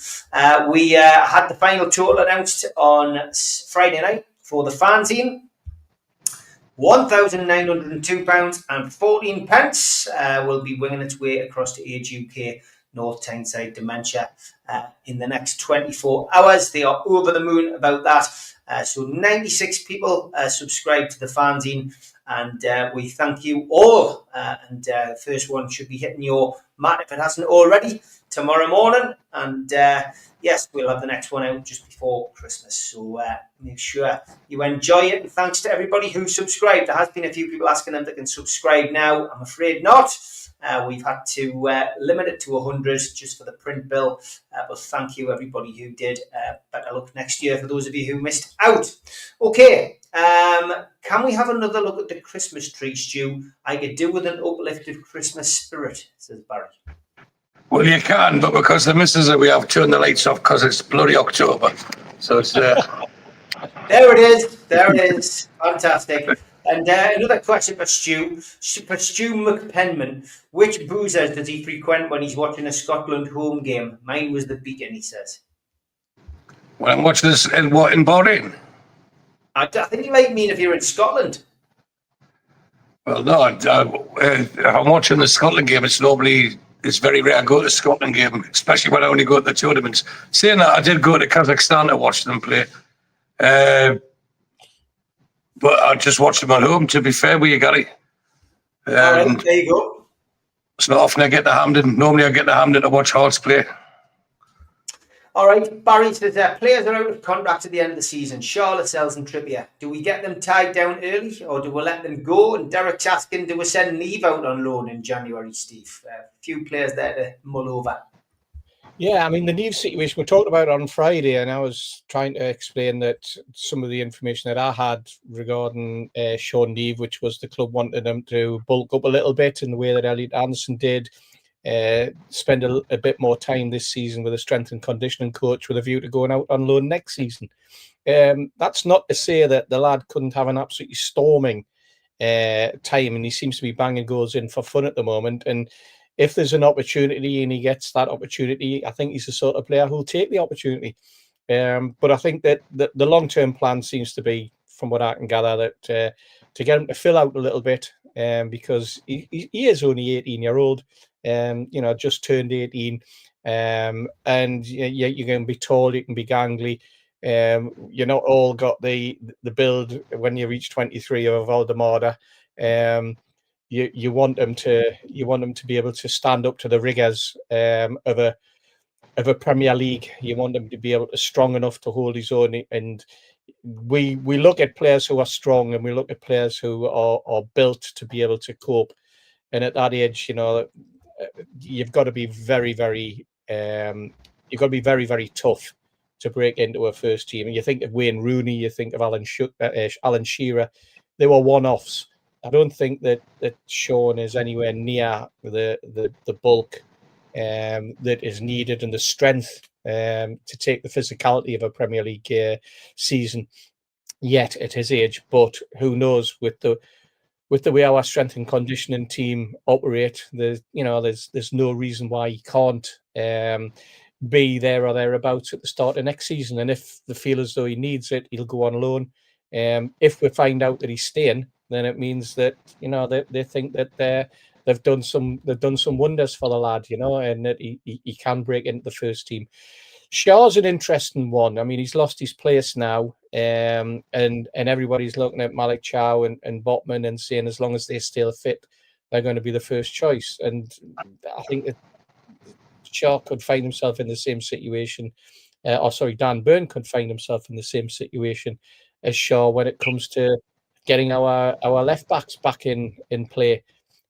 we had the final total announced on Friday night for the fanzine. £1,902.14 will be winging its way across to Age UK North Tyneside Dementia in the next 24 hours. They are over the moon about that. So 96 people subscribed to the fanzine, and we thank you all. And the first one should be hitting your mat if it hasn't already tomorrow morning. And yes, we'll have the next one out just before Christmas. So make sure you enjoy it. And thanks to everybody who subscribed. There has been a few people asking them if they can subscribe now. I'm afraid not. We've had to limit it to 100 just for the print bill. But thank you, everybody who did. Better luck next year for those of you who missed out. Okay. Can we have another look at the Christmas tree, Stu? I could do with an uplifted Christmas spirit, says Barry. Well, you can, but because the missus we have turned the lights off because it's bloody October. So it's There it is. There it is. Fantastic. And another question for Stu. For Stu McPenman. Which boozers does he frequent when he's watching a Scotland home game? Mine was the Beacon, he says. Well, I'm watching this in Bahrain. I think you might mean if you're in Scotland. Well, no, I'm watching the Scotland game. It's very rare I go to the Scotland game, especially when I only go to the tournaments. Saying that, I did go to Kazakhstan to watch them play. But I just watched them at home, to be fair with you, Gary. All right, there you go. It's not often I get to Hampden. Normally I get to Hampden to watch Hearts play. All right, Barry says players are out of contract at the end of the season. Charlotte, Sells and Trippier. Do we get them tied down early or do we let them go? And Derek's asking, do we send Neve out on loan in January, Steve? A few players there to mull over. Yeah, I mean, the Neve situation, we talked about it on Friday, and I was trying to explain that some of the information that I had regarding Sean Neve, which was the club wanted him to bulk up a little bit in the way that Elliot Anderson did, spend a bit more time this season with a strength and conditioning coach with a view to going out on loan next season. That's not to say that the lad couldn't have an absolutely storming time, and he seems to be banging goals in for fun at the moment. And if there's an opportunity and he gets that opportunity, I think he's the sort of player who'll take the opportunity. But I think that the long-term plan seems to be, from what I can gather, that to get him to fill out a little bit, because he is only 18-year-old, just turned 18, and you're going to be tall, you can be gangly. You're not all got the build when you reach 23 of Valdemar. You want them to be able to stand up to the rigors of a Premier League. You want them to be able to strong enough to hold his own. And we look at players who are strong, and we look at players who are built to be able to cope. And at that age, you've got to be very, very very tough to break into a first team. And you think of Wayne Rooney, you think of Alan Shearer. They were one-offs. I don't think that Sean is anywhere near the bulk that is needed and the strength to take the physicality of a Premier League season yet at his age. But who knows, with the way our strength and conditioning team operate, there's no reason why he can't be there or thereabouts at the start of next season. And if they feel as though he needs it, he'll go on loan. If we find out that he's staying, then it means that they think that they've done some wonders for the lad, and that he can break into the first team. Shaw's an interesting one. I mean, he's lost his place now, and everybody's looking at Malik Chow and Botman and saying as long as they're still fit, they're going to be the first choice. And I think that Shaw could find himself in the same situation. Dan Burn could find himself in the same situation as Shaw when it comes to getting our left backs back in play.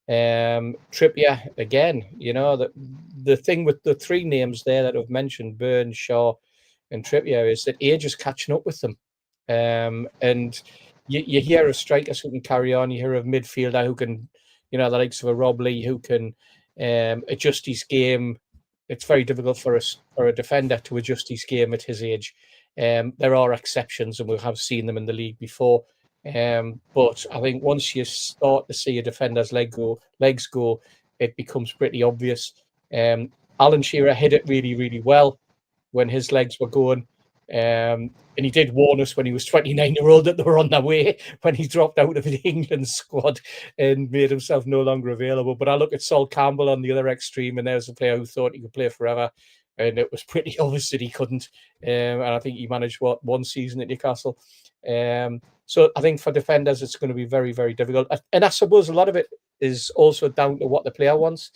Trippier again, the thing with the three names there that I've mentioned, Burn, Shaw, and Trippier, is that age is catching up with them. And you hear of strikers who can carry on. You hear of midfielder who can, the likes of a Rob Lee who can adjust his game. It's very difficult for a defender to adjust his game at his age. There are exceptions, and we have seen them in the league before. But I think once you start to see a defender's legs go, it becomes pretty obvious. Alan Shearer hit it really, really well when his legs were going. And he did warn us when he was 29-year-old that they were on their way when he dropped out of the England squad and made himself no longer available. But I look at Sol Campbell on the other extreme, and there's a player who thought he could play forever. And it was pretty obvious that he couldn't. And I think he managed, one season at Newcastle. So I think for defenders, it's going to be very, very difficult. And I suppose a lot of it is also down to what the player wants.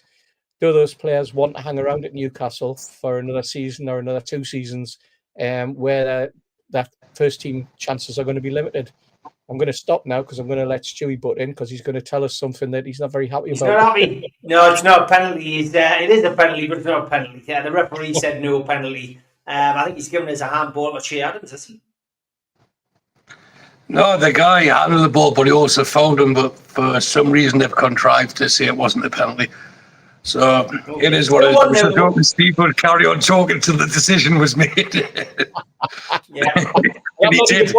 Do those players want to hang around at Newcastle for another season or another 2 seasons where that first team chances are going to be limited? I'm going to stop now because I'm going to let Stewie butt in because he's going to tell us something that he's not very happy about. Not happy. No, it's not a penalty. It is a penalty, but it's not a penalty. Yeah, the referee said no penalty. I think he's given us a handball to Che Adams, has he? No, the guy handled the ball, but he also fouled him. But for some reason, they've contrived to say it wasn't a penalty. So it is what it is. So don't Steve would carry on talking until the decision was made. Yeah. And he did.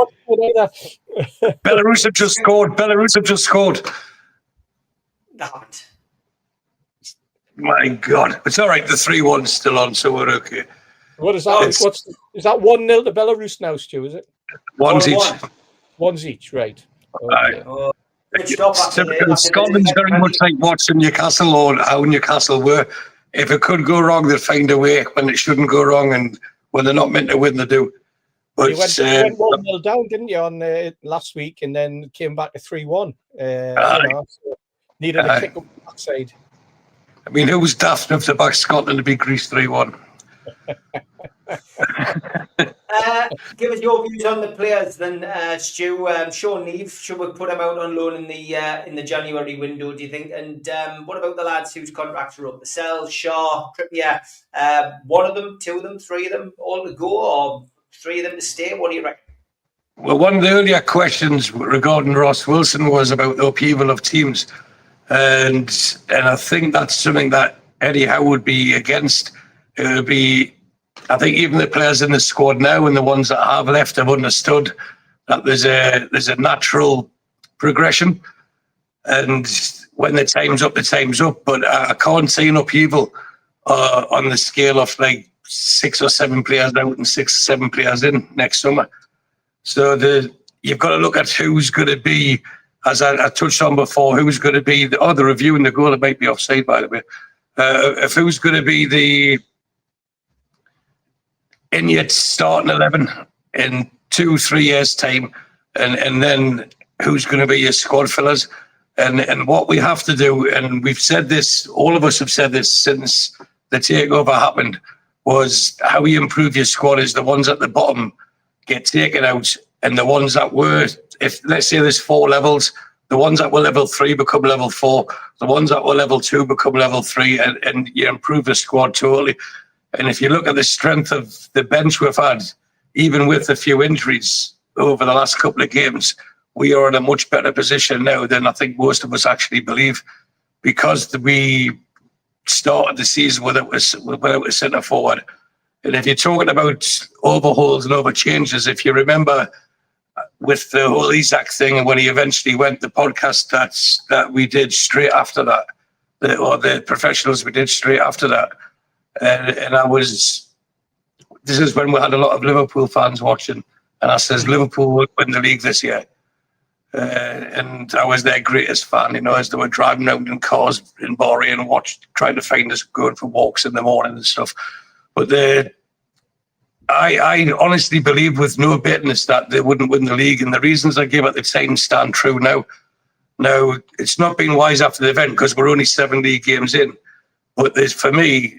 Belarus have just scored. My God. It's all right. The 3-1's still on, so we're okay. What is that? Is that 1-0 to Belarus now, Stu, is it? One's each. One's each, right. Okay. Scotland's very much like watching Newcastle or how Newcastle were. If it could go wrong, they'd find a way when it shouldn't go wrong, and when they're not meant to win, they do. But you went 1-0 down, didn't you, on last week, and then came back to 3-1. So needed a kick up the backside. I mean, who was daft enough to back Scotland to beat Greece 3-1? Give us your views on the players then, Stu. Sean Neve, should we put him out on loan in the January window, do you think? And what about the lads whose contracts are up? The Sells, Shaw, Trippier, one of them, two of them, three of them, all to go, or three of them to stay? What do you reckon? Well, one of the earlier questions regarding Ross Wilson was about the upheaval of teams. And I think that's something that Eddie Howe would be against. It would be, I think even the players in the squad now and the ones that have left have understood that there's a natural progression. And when the time's up, the time's up. But I can't see an upheaval on the scale of like 6 or 7 players out and 6 or 7 players in next summer. So you've got to look at who's going to be, as I touched on before, who's going to be the review and the goal. It might be offside, by the way. If who's going to be the in your starting 11 in 2-3 years' time, and then who's going to be your squad fillers. And what we have to do, and we've said this, all of us have said this since the takeover happened, was how you improve your squad is the ones at the bottom get taken out, and the ones that were, if let's say there's 4 levels, the ones that were level 3 become level 4, the ones that were level 2 become level 3, and you improve the squad totally. And if you look at the strength of the bench we've had, even with a few injuries over the last couple of games, we are in a much better position now than I think most of us actually believe, because we started the season without a centre forward. And if you're talking about overhauls and over changes, if you remember with the whole Isaac thing and when he eventually went, the podcast that we did straight after that, or the professionals we did straight after that, and this is when we had a lot of Liverpool fans watching, and I says Liverpool will win the league this year. And I was their greatest fan, as they were driving around in cars in Bahrain and trying to find us going for walks in the morning and stuff. But I honestly believe with no bitterness that they wouldn't win the league, and the reasons I gave at the time stand true now. Now, it's not been wise after the event because we're only 7 league games in, but for me,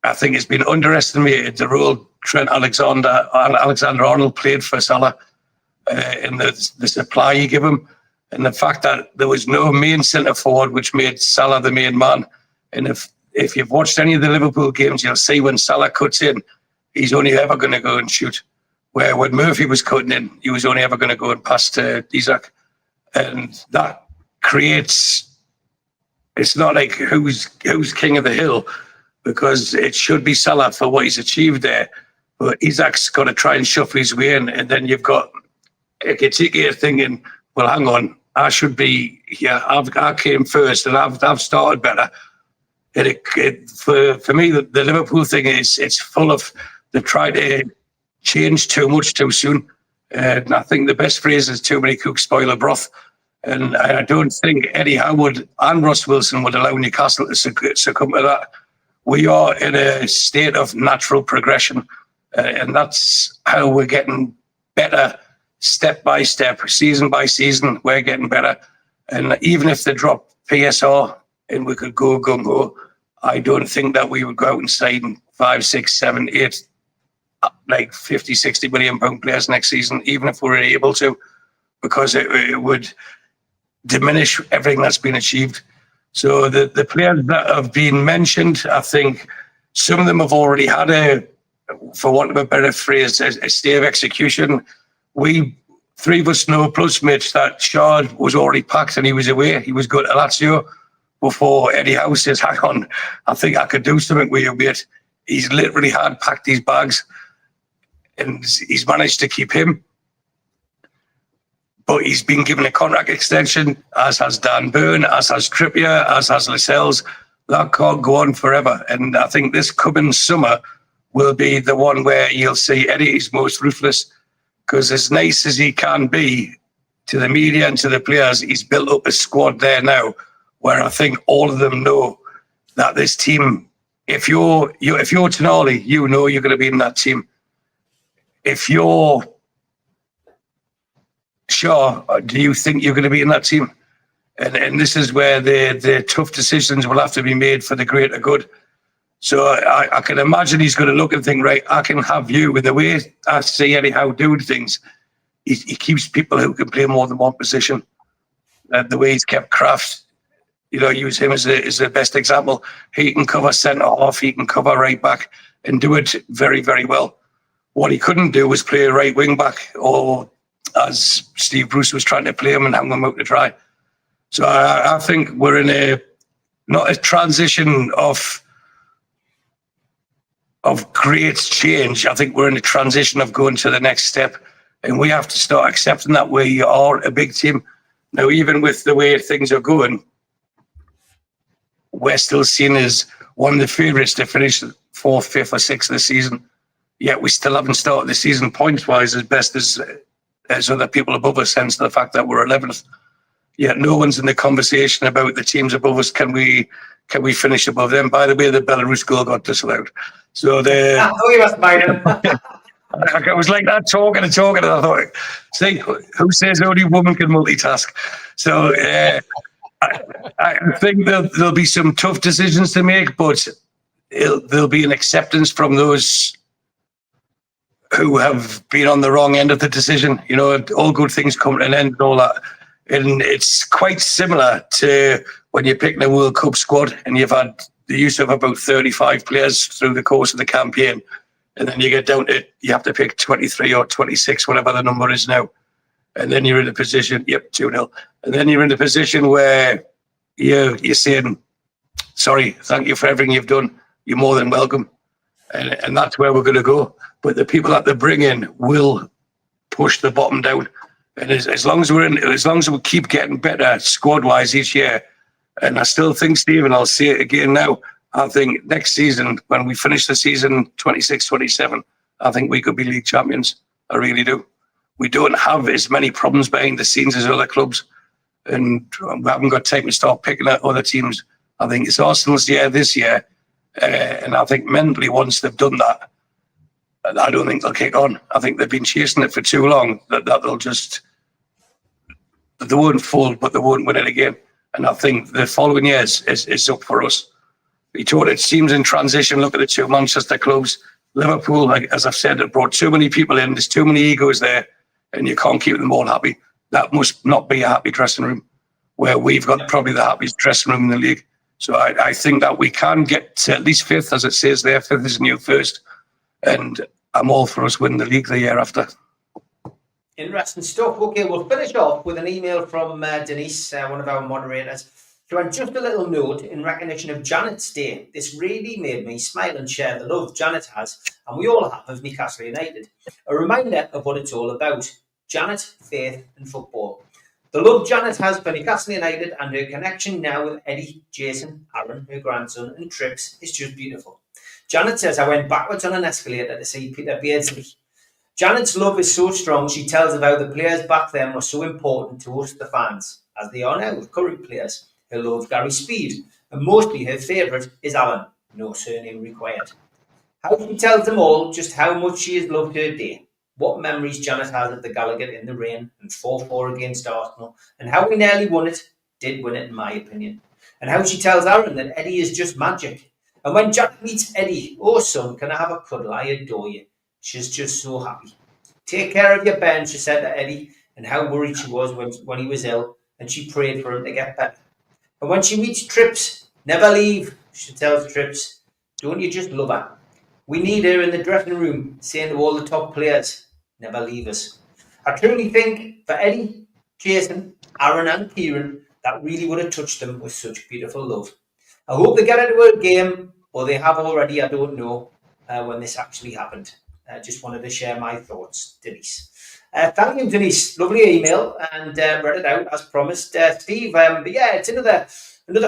I think it's been underestimated the role Trent Alexander-Arnold played for Salah in the supply he gave him, and the fact that there was no main centre forward, which made Salah the main man. And if you've watched any of the Liverpool games, you'll see when Salah cuts in, he's only ever going to go and shoot. Where when Murphy was cutting in, he was only ever going to go and pass to Isaac. And that creates, it's not like who's king of the hill, because it should be Salah for what he's achieved there. But Isaac's got to try and shuffle his way in. And then you've got Ekitike thinking, well, hang on, I should be here. I came first and I've started better. For me, the Liverpool thing is it's full of they try to change too much too soon. And I think the best phrase is too many cooks spoil the broth. And I don't think Eddie Howard and Ross Wilson would allow Newcastle to succumb to that. We are in a state of natural progression. And that's how we're getting better step by step, season by season. We're getting better. And even if they drop PSR and we could go gung-ho, I don't think that we would go out and sign 5, 6, 7, 8, like 50, 60 million pound players next season, even if we were able to, because it would diminish everything that's been achieved. So the players that have been mentioned, I think some of them have already had for want of a better phrase, a stay of execution. We, 3 of us know, plus Mitch, that Shaw was already packed and he was away. He was going to Lazio before Eddie Howe says, hang on, I think I could do something with you, mate. He's literally had packed his bags and he's managed to keep him. But he's been given a contract extension, as has Dan Burn, as has Trippier, as has Lascelles. That can't go on forever. And I think this coming summer will be the one where you'll see Eddie is most ruthless, because as nice as he can be to the media and to the players, he's built up a squad there now where I think all of them know that this team, if you're Tonali, you know you're going to be in that team. If you're Shaw, do you think you're going to be in that team? And this is where the tough decisions will have to be made for the greater good. So I can imagine he's going to look and think, right, I can have you. With the way I see Eddie Howe doing things, he keeps people who can play more than one position. The way he's kept Kraft, use him as the best example. He can cover centre half, he can cover right back and do it very, very well. What he couldn't do was play a right wing back, or as Steve Bruce was trying to play him and hang him out to dry. So I think we're in not a transition of great change. I think we're in a transition of going to the next step, and we have to start accepting that we are a big team. Now, even with the way things are going, we're still seen as one of the favourites to finish 4th, 5th or 6th this season. Yet we still haven't started the season points-wise as best as other people above us, hence the fact that we're 11th. Yet no one's in the conversation about the teams above us. Can we finish above them? By the way, the Belarus goal got disallowed. So you must mind him. I was like that, talking, and I thought, see, who says only woman can multitask? So I think there'll be some tough decisions to make, but there'll be an acceptance from those who have been on the wrong end of the decision. All good things come to an end and all that. And it's quite similar to when you're picking a World Cup squad and you've had the use of about 35 players through the course of the campaign. And then you get down to, you have to pick 23 or 26, whatever the number is now. And then you're in a position, 2-0. And then you're in a position where you're saying, sorry, thank you for everything you've done. You're more than welcome. And that's where we're going to go. But the people that they bring in will push the bottom down. And as long as we keep getting better squad-wise each year, and I still think, Stephen, I'll say it again now, I think next season, when we finish the season 26-27, I think we could be league champions. I really do. We don't have as many problems behind the scenes as other clubs, and we haven't got time to start picking at other teams. I think it's Arsenal's year this year, and I think mentally, once they've done that, I don't think they'll kick on. I think they've been chasing it for too long that they'll just, they won't fold, but they won't win it again. And I think the following years is up for us. It seems in transition. Look at the two Manchester clubs. Liverpool, like, as I've said, it brought too many people in. There's too many egos there, and you can't keep them all happy. That must not be a happy dressing room, where we've got probably the happiest dressing room in the league. So I think that we can get to at least 5th, as it says there. 5th is a new first. And I'm all for us winning the league the year after. Interesting stuff. Okay, we'll finish off with an email from Denise, one of our moderators. She went, just a little note in recognition of Janet's Day. This really made me smile and share the love Janet has, and we all have, of Newcastle United. A reminder of what it's all about. Janet, faith and football. The love Janet has for Newcastle United and her connection now with Eddie, Jason, Aaron, her grandson, and Trips is just beautiful. Janet says, I went backwards on an escalator to see Peter Beardsley. Janet's love is so strong, she tells of how the players back then were so important to us, the fans, as they are now with current players. Her love, Gary Speed, and mostly her favourite is Alan, no surname required. How she tells them all just how much she has loved her day, what memories Janet has of the Gallagher in the rain and 4-4 against Arsenal, and how we nearly won it, did win it in my opinion, and how she tells Aaron that Eddie is just magic. And when Jack meets Eddie, oh son, can I have a cuddle? I adore you. She's just so happy. Take care of your Ben, she said to Eddie, and how worried she was when he was ill, and she prayed for him to get better. And when she meets Trips, never leave, she tells Trips, don't you just love her? We need her in the dressing room, saying to all the top players, never leave us. I truly think for Eddie, Jason, Aaron and Kieran, that really would have touched them with such beautiful love. I hope they get into a game, or they have already, I don't know, when this actually happened. I just wanted to share my thoughts, Denise. Thank you, Denise. Lovely email, and read it out as promised. Steve, but yeah, it's another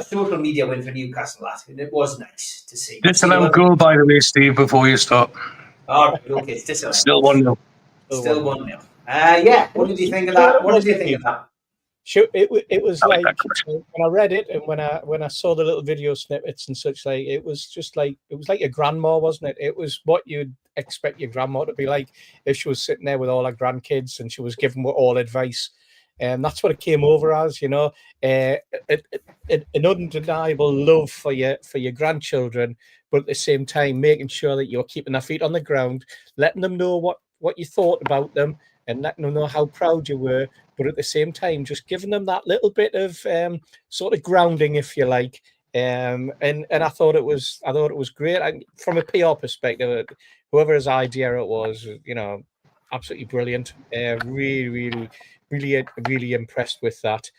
social media win for Newcastle, and it was nice to see. Disallowed goal, by the way, Steve, before you start. All right, okay, it's disallowed. Still 1-0. Still 1-0. Yeah, what did you think of that? What did you think of that? Sure, it was like when I read it and when I saw the little video snippets and such, like it was like your grandma, wasn't it? It was what you'd expect your grandma to be like if she was sitting there with all her grandkids and she was giving all advice, and that's what it came over as, you know, an undeniable love for your grandchildren, but at the same time, making sure that you're keeping their feet on the ground, letting them know what you thought about them, and letting them know how proud you were. But at the same time, just giving them that little bit of sort of grounding, if you like. And I thought it was great. From a PR perspective, whoever's idea it was, absolutely brilliant. Really impressed with that.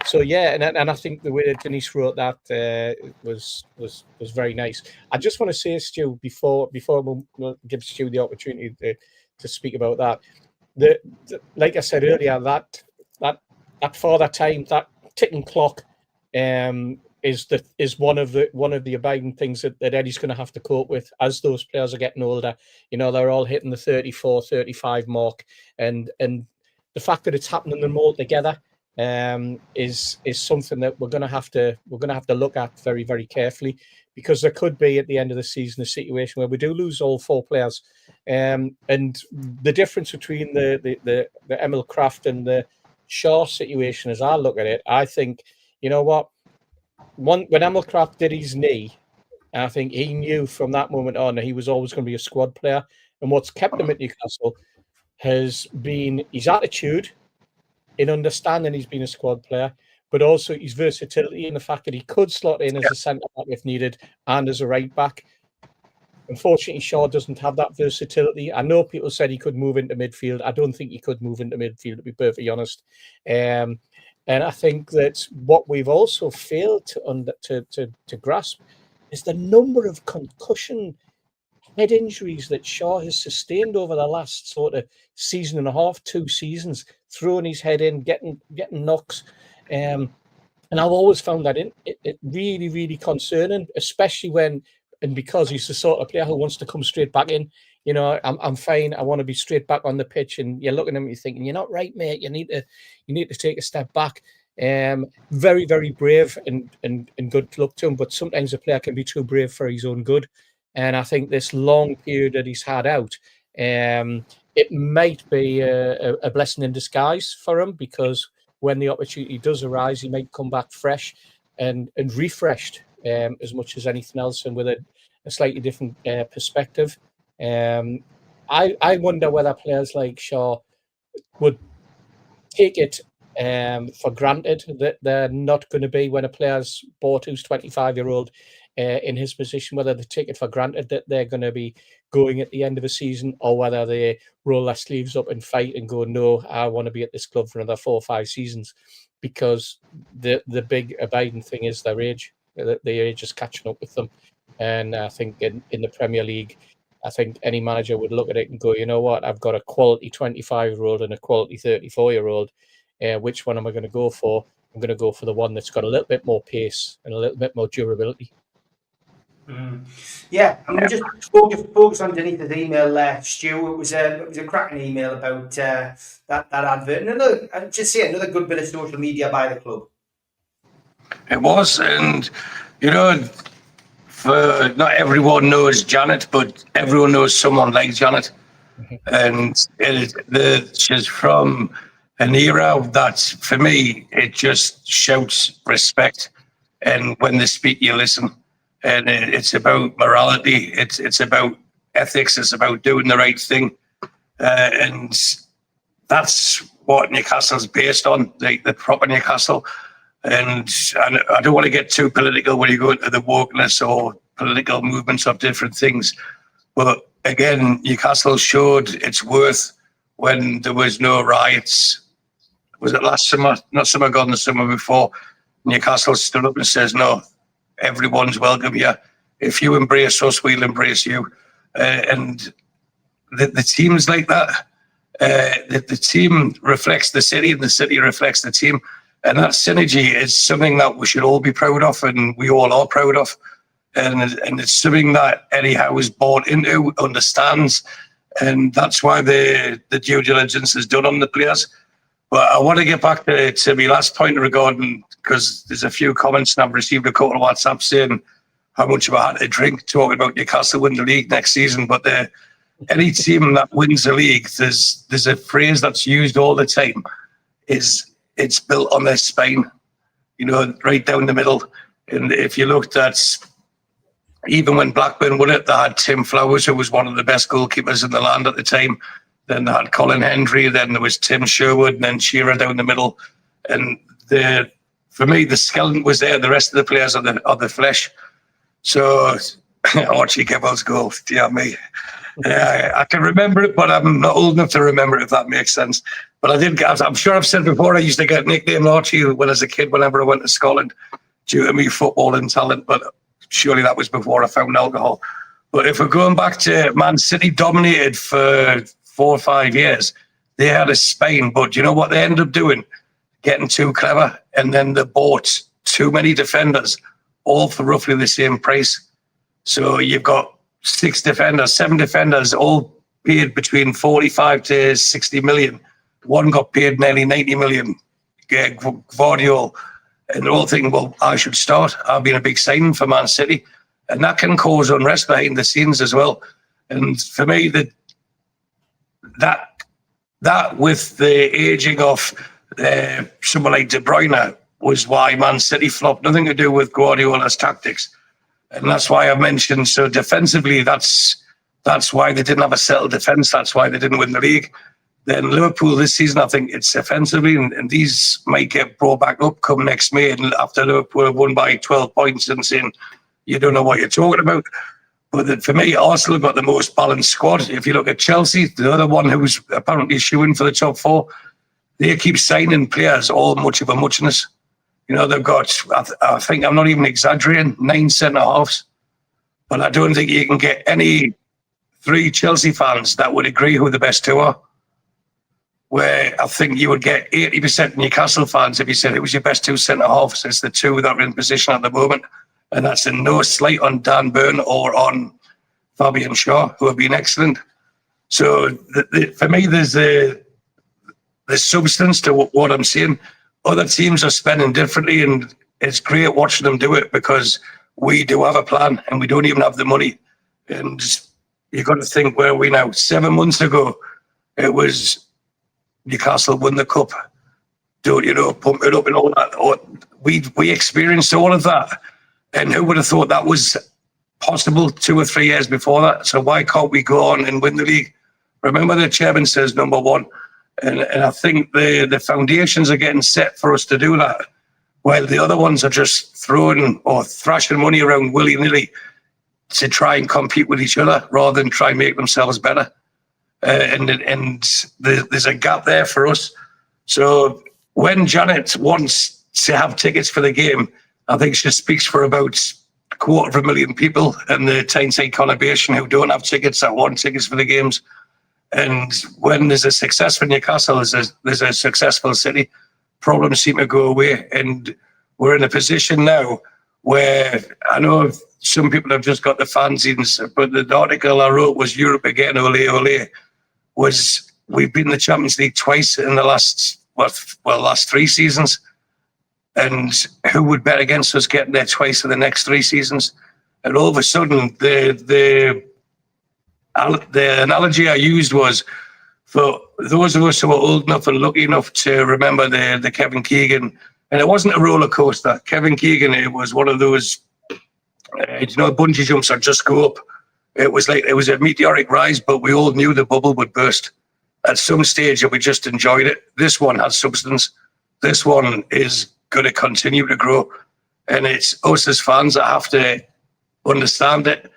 So yeah, and I think the way that Denise wrote that was very nice. I just want to say, Stu, before we'll give Stu the opportunity to speak about that. Like I said earlier, that Father Time, that ticking clock, is one of the abiding things that Eddie's going to have to cope with as those players are getting older. They're all hitting the 34, 35 mark, and the fact that it's happening them all together is something that we're going to have to look at very, very carefully, because there could be at the end of the season a situation where we do lose all 4 players, and the difference between the Emil Kraft and the Shaw situation, as I look at it, I think, you know what, when Emil Kraft did his knee, I think he knew from that moment on that he was always going to be a squad player, and what's kept him at Newcastle has been his attitude in understanding he's been a squad player, but also his versatility in the fact that he could slot in as a centre-back if needed and as a right-back. Unfortunately, Shaw doesn't have that versatility. I know people said he could move into midfield. I don't think he could move into midfield, to be perfectly honest. And I think that what we've also failed to grasp is the number of concussion head injuries that Shaw has sustained over the last sort of season and a half, 2 seasons, throwing his head in, getting knocks. And I've always found that it really, really concerning, especially because he's the sort of player who wants to come straight back in. I'm fine. I want to be straight back on the pitch, and you're looking at him, you're thinking, you're not right, mate. You need to take a step back. Very, very brave and good luck to him. But sometimes a player can be too brave for his own good. And I think this long period that he's had out, it might be a blessing in disguise for him, because when the opportunity does arise, he might come back fresh and refreshed as much as anything else, and with a slightly different perspective. I wonder whether players like Shaw would take it for granted that they're not going to be, when a player's bought who's 25-year-old in his position, whether they take it for granted that they're going to be going at the end of a season, or whether they roll their sleeves up and fight and go, no, I want to be at this club for another 4 or 5 seasons, because the big abiding thing is their age. The age is catching up with them. And I think in the Premier League, I think any manager would look at it and go, you know what, I've got a quality 25-year-old and a quality 34-year-old. Which one am I going to go for? I'm going to go for the one that's got a little bit more pace and a little bit more durability. Yeah, I mean, just focus on Denita's email, Stu. It was a cracking email about that advert. And another good bit of social media by the club. It was, and for not everyone knows Janet, but everyone knows someone like Janet, and she's from an era that, for me, it just shouts respect, and when they speak, you listen. And it's about morality. It's about ethics. It's about doing the right thing, and that's what Newcastle's based on, the proper Newcastle. And I don't want to get too political when you go into the wokeness or political movements of different things, but again, Newcastle showed its worth when there was no riots. Was it last summer? Not summer gone, the summer before. Newcastle stood up and says, no, everyone's welcome here. If you embrace us, we'll embrace you. And the team's like that. The team reflects the city, and the city reflects the team. And that synergy is something that we should all be proud of, and we all are proud of. And it's something that Eddie Howe is bought into, understands, and that's why the due diligence is done on the players. But I want to get back to my last point regarding, because there's a few comments, and I've received a couple of WhatsApps saying how much have I had to drink talking about Newcastle win the league next season. But any team that wins the league, there's a phrase that's used all the time, is it's built on their spine, right down the middle. And if you looked at even when Blackburn won it, they had Tim Flowers, who was one of the best goalkeepers in the land at the time. Then they had Colin Hendry. Then there was Tim Sherwood, and then Shearer down the middle. And for me, the skeleton was there. The rest of the players are the flesh. So Archie Kebell's goal, dear me. I can remember it, but I'm not old enough to remember it, if that makes sense. But I'm sure I've said before, I used to get nicknamed Archie when I was a kid whenever I went to Scotland due to me footballing talent, but surely that was before I found alcohol. But if we're going back to Man City, dominated for 4 or 5 years, they had a spine, but you know what they ended up doing? Getting too clever, and then they bought too many defenders, all for roughly the same price. So you've got 7 defenders, all paid between 45 to 60 million. One got paid nearly 90 million, Guardiola. And they're all thinking, well, I should start. I've been a big signing for Man City. And that can cause unrest behind the scenes as well. And for me, that with the aging of someone like De Bruyne was why Man City flopped. Nothing to do with Guardiola's tactics. And that's why I mentioned, so defensively, that's why they didn't have a settled defence. That's why they didn't win the league. Then Liverpool this season, I think it's offensively, and these might get brought back up come next May, and after Liverpool have won by 12 points and saying, you don't know what you're talking about. But for me, Arsenal got the most balanced squad. If you look at Chelsea, the other one who's apparently shooing for the top 4, they keep signing players, all much of a muchness. You know, they've got, I think, I'm not even exaggerating, 9 centre-halves. But I don't think you can get any 3 Chelsea fans that would agree who the best 2 are. Where I think you would get 80% Newcastle fans if you said it was your best 2 centre-halves. It's the 2 that are in position at the moment. And that's in no slight on Dan Burn or on Fabian Shaw, who have been excellent. So for me, there's substance to what I'm seeing. Other teams are spending differently, and it's great watching them do it because we do have a plan and we don't even have the money. And you've got to think, where are we now? 7 months ago, it was Newcastle win the cup. Don't pump it up and all that. We experienced all of that. And who would have thought that was possible 2 or 3 years before that? So why can't we go on and win the league? Remember, the chairman says number 1. And I think the foundations are getting set for us to do that, while the other ones are just throwing or thrashing money around willy-nilly to try and compete with each other rather than try and make themselves better. And there's a gap there for us. So when Janet wants to have tickets for the game, I think she speaks for about 250,000 people in the Tyneside conurbation who don't have tickets, that want tickets for the games. And when there's a success for Newcastle, there's a successful city, problems seem to go away. And we're in a position now where I know some people have just got the fanzines, but the article I wrote was Europe again, ole, ole, was we've been in the Champions League twice in the last 3 seasons. And who would bet against us getting there twice in the next 3 seasons? And all of a sudden, the analogy I used was for those of us who are old enough and lucky enough to remember the Kevin Keegan, and it wasn't a roller coaster. Kevin Keegan, it was one of those, bungee jumps that just go up. It was a meteoric rise, but we all knew the bubble would burst at some stage, and we just enjoyed it. This one has substance. This one is going to continue to grow, and it's us as fans that have to understand it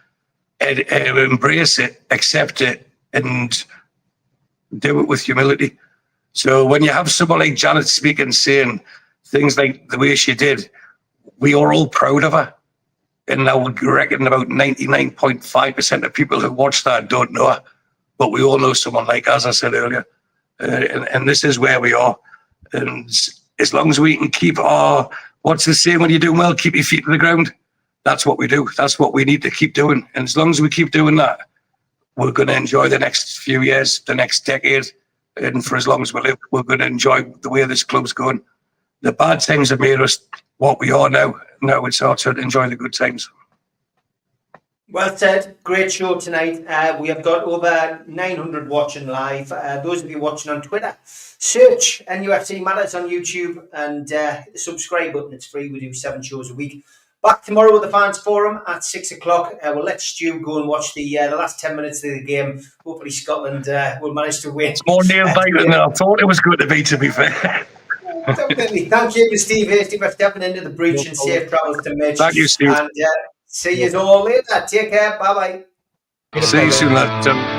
and embrace it, accept it, and do it with humility. So when you have someone like Janet speaking, saying things like the way she did, we are all proud of her. And I would reckon about 99.5% of people who watch that don't know her, but we all know someone like, as I said earlier, and this is where we are. And as long as we can keep what's the saying when you're doing well, keep your feet to the ground. That's what we do. That's what we need to keep doing. And as long as we keep doing that, we're going to enjoy the next few years, the next decade. And for as long as we live, we're going to enjoy the way this club's going. The bad times have made us what we are now. Now it's our turn to enjoy the good times. Well said. Great show tonight. We have got over 900 watching live. Those of you watching on Twitter, search NUFC Matters on YouTube and hit the subscribe button. It's free. We do 7 shows a week. Back tomorrow with the fans forum at 6 o'clock. We'll let Stu go and watch the last 10 minutes of the game. Hopefully Scotland will manage to win. It's more nail-biting than I thought it was going to be fair. Definitely. Thank you to Steve Hasty for stepping into the breach and safe travels to Mitch. Thank you, Steve. And see you all later. Take care. Bye-bye. See you soon, lad.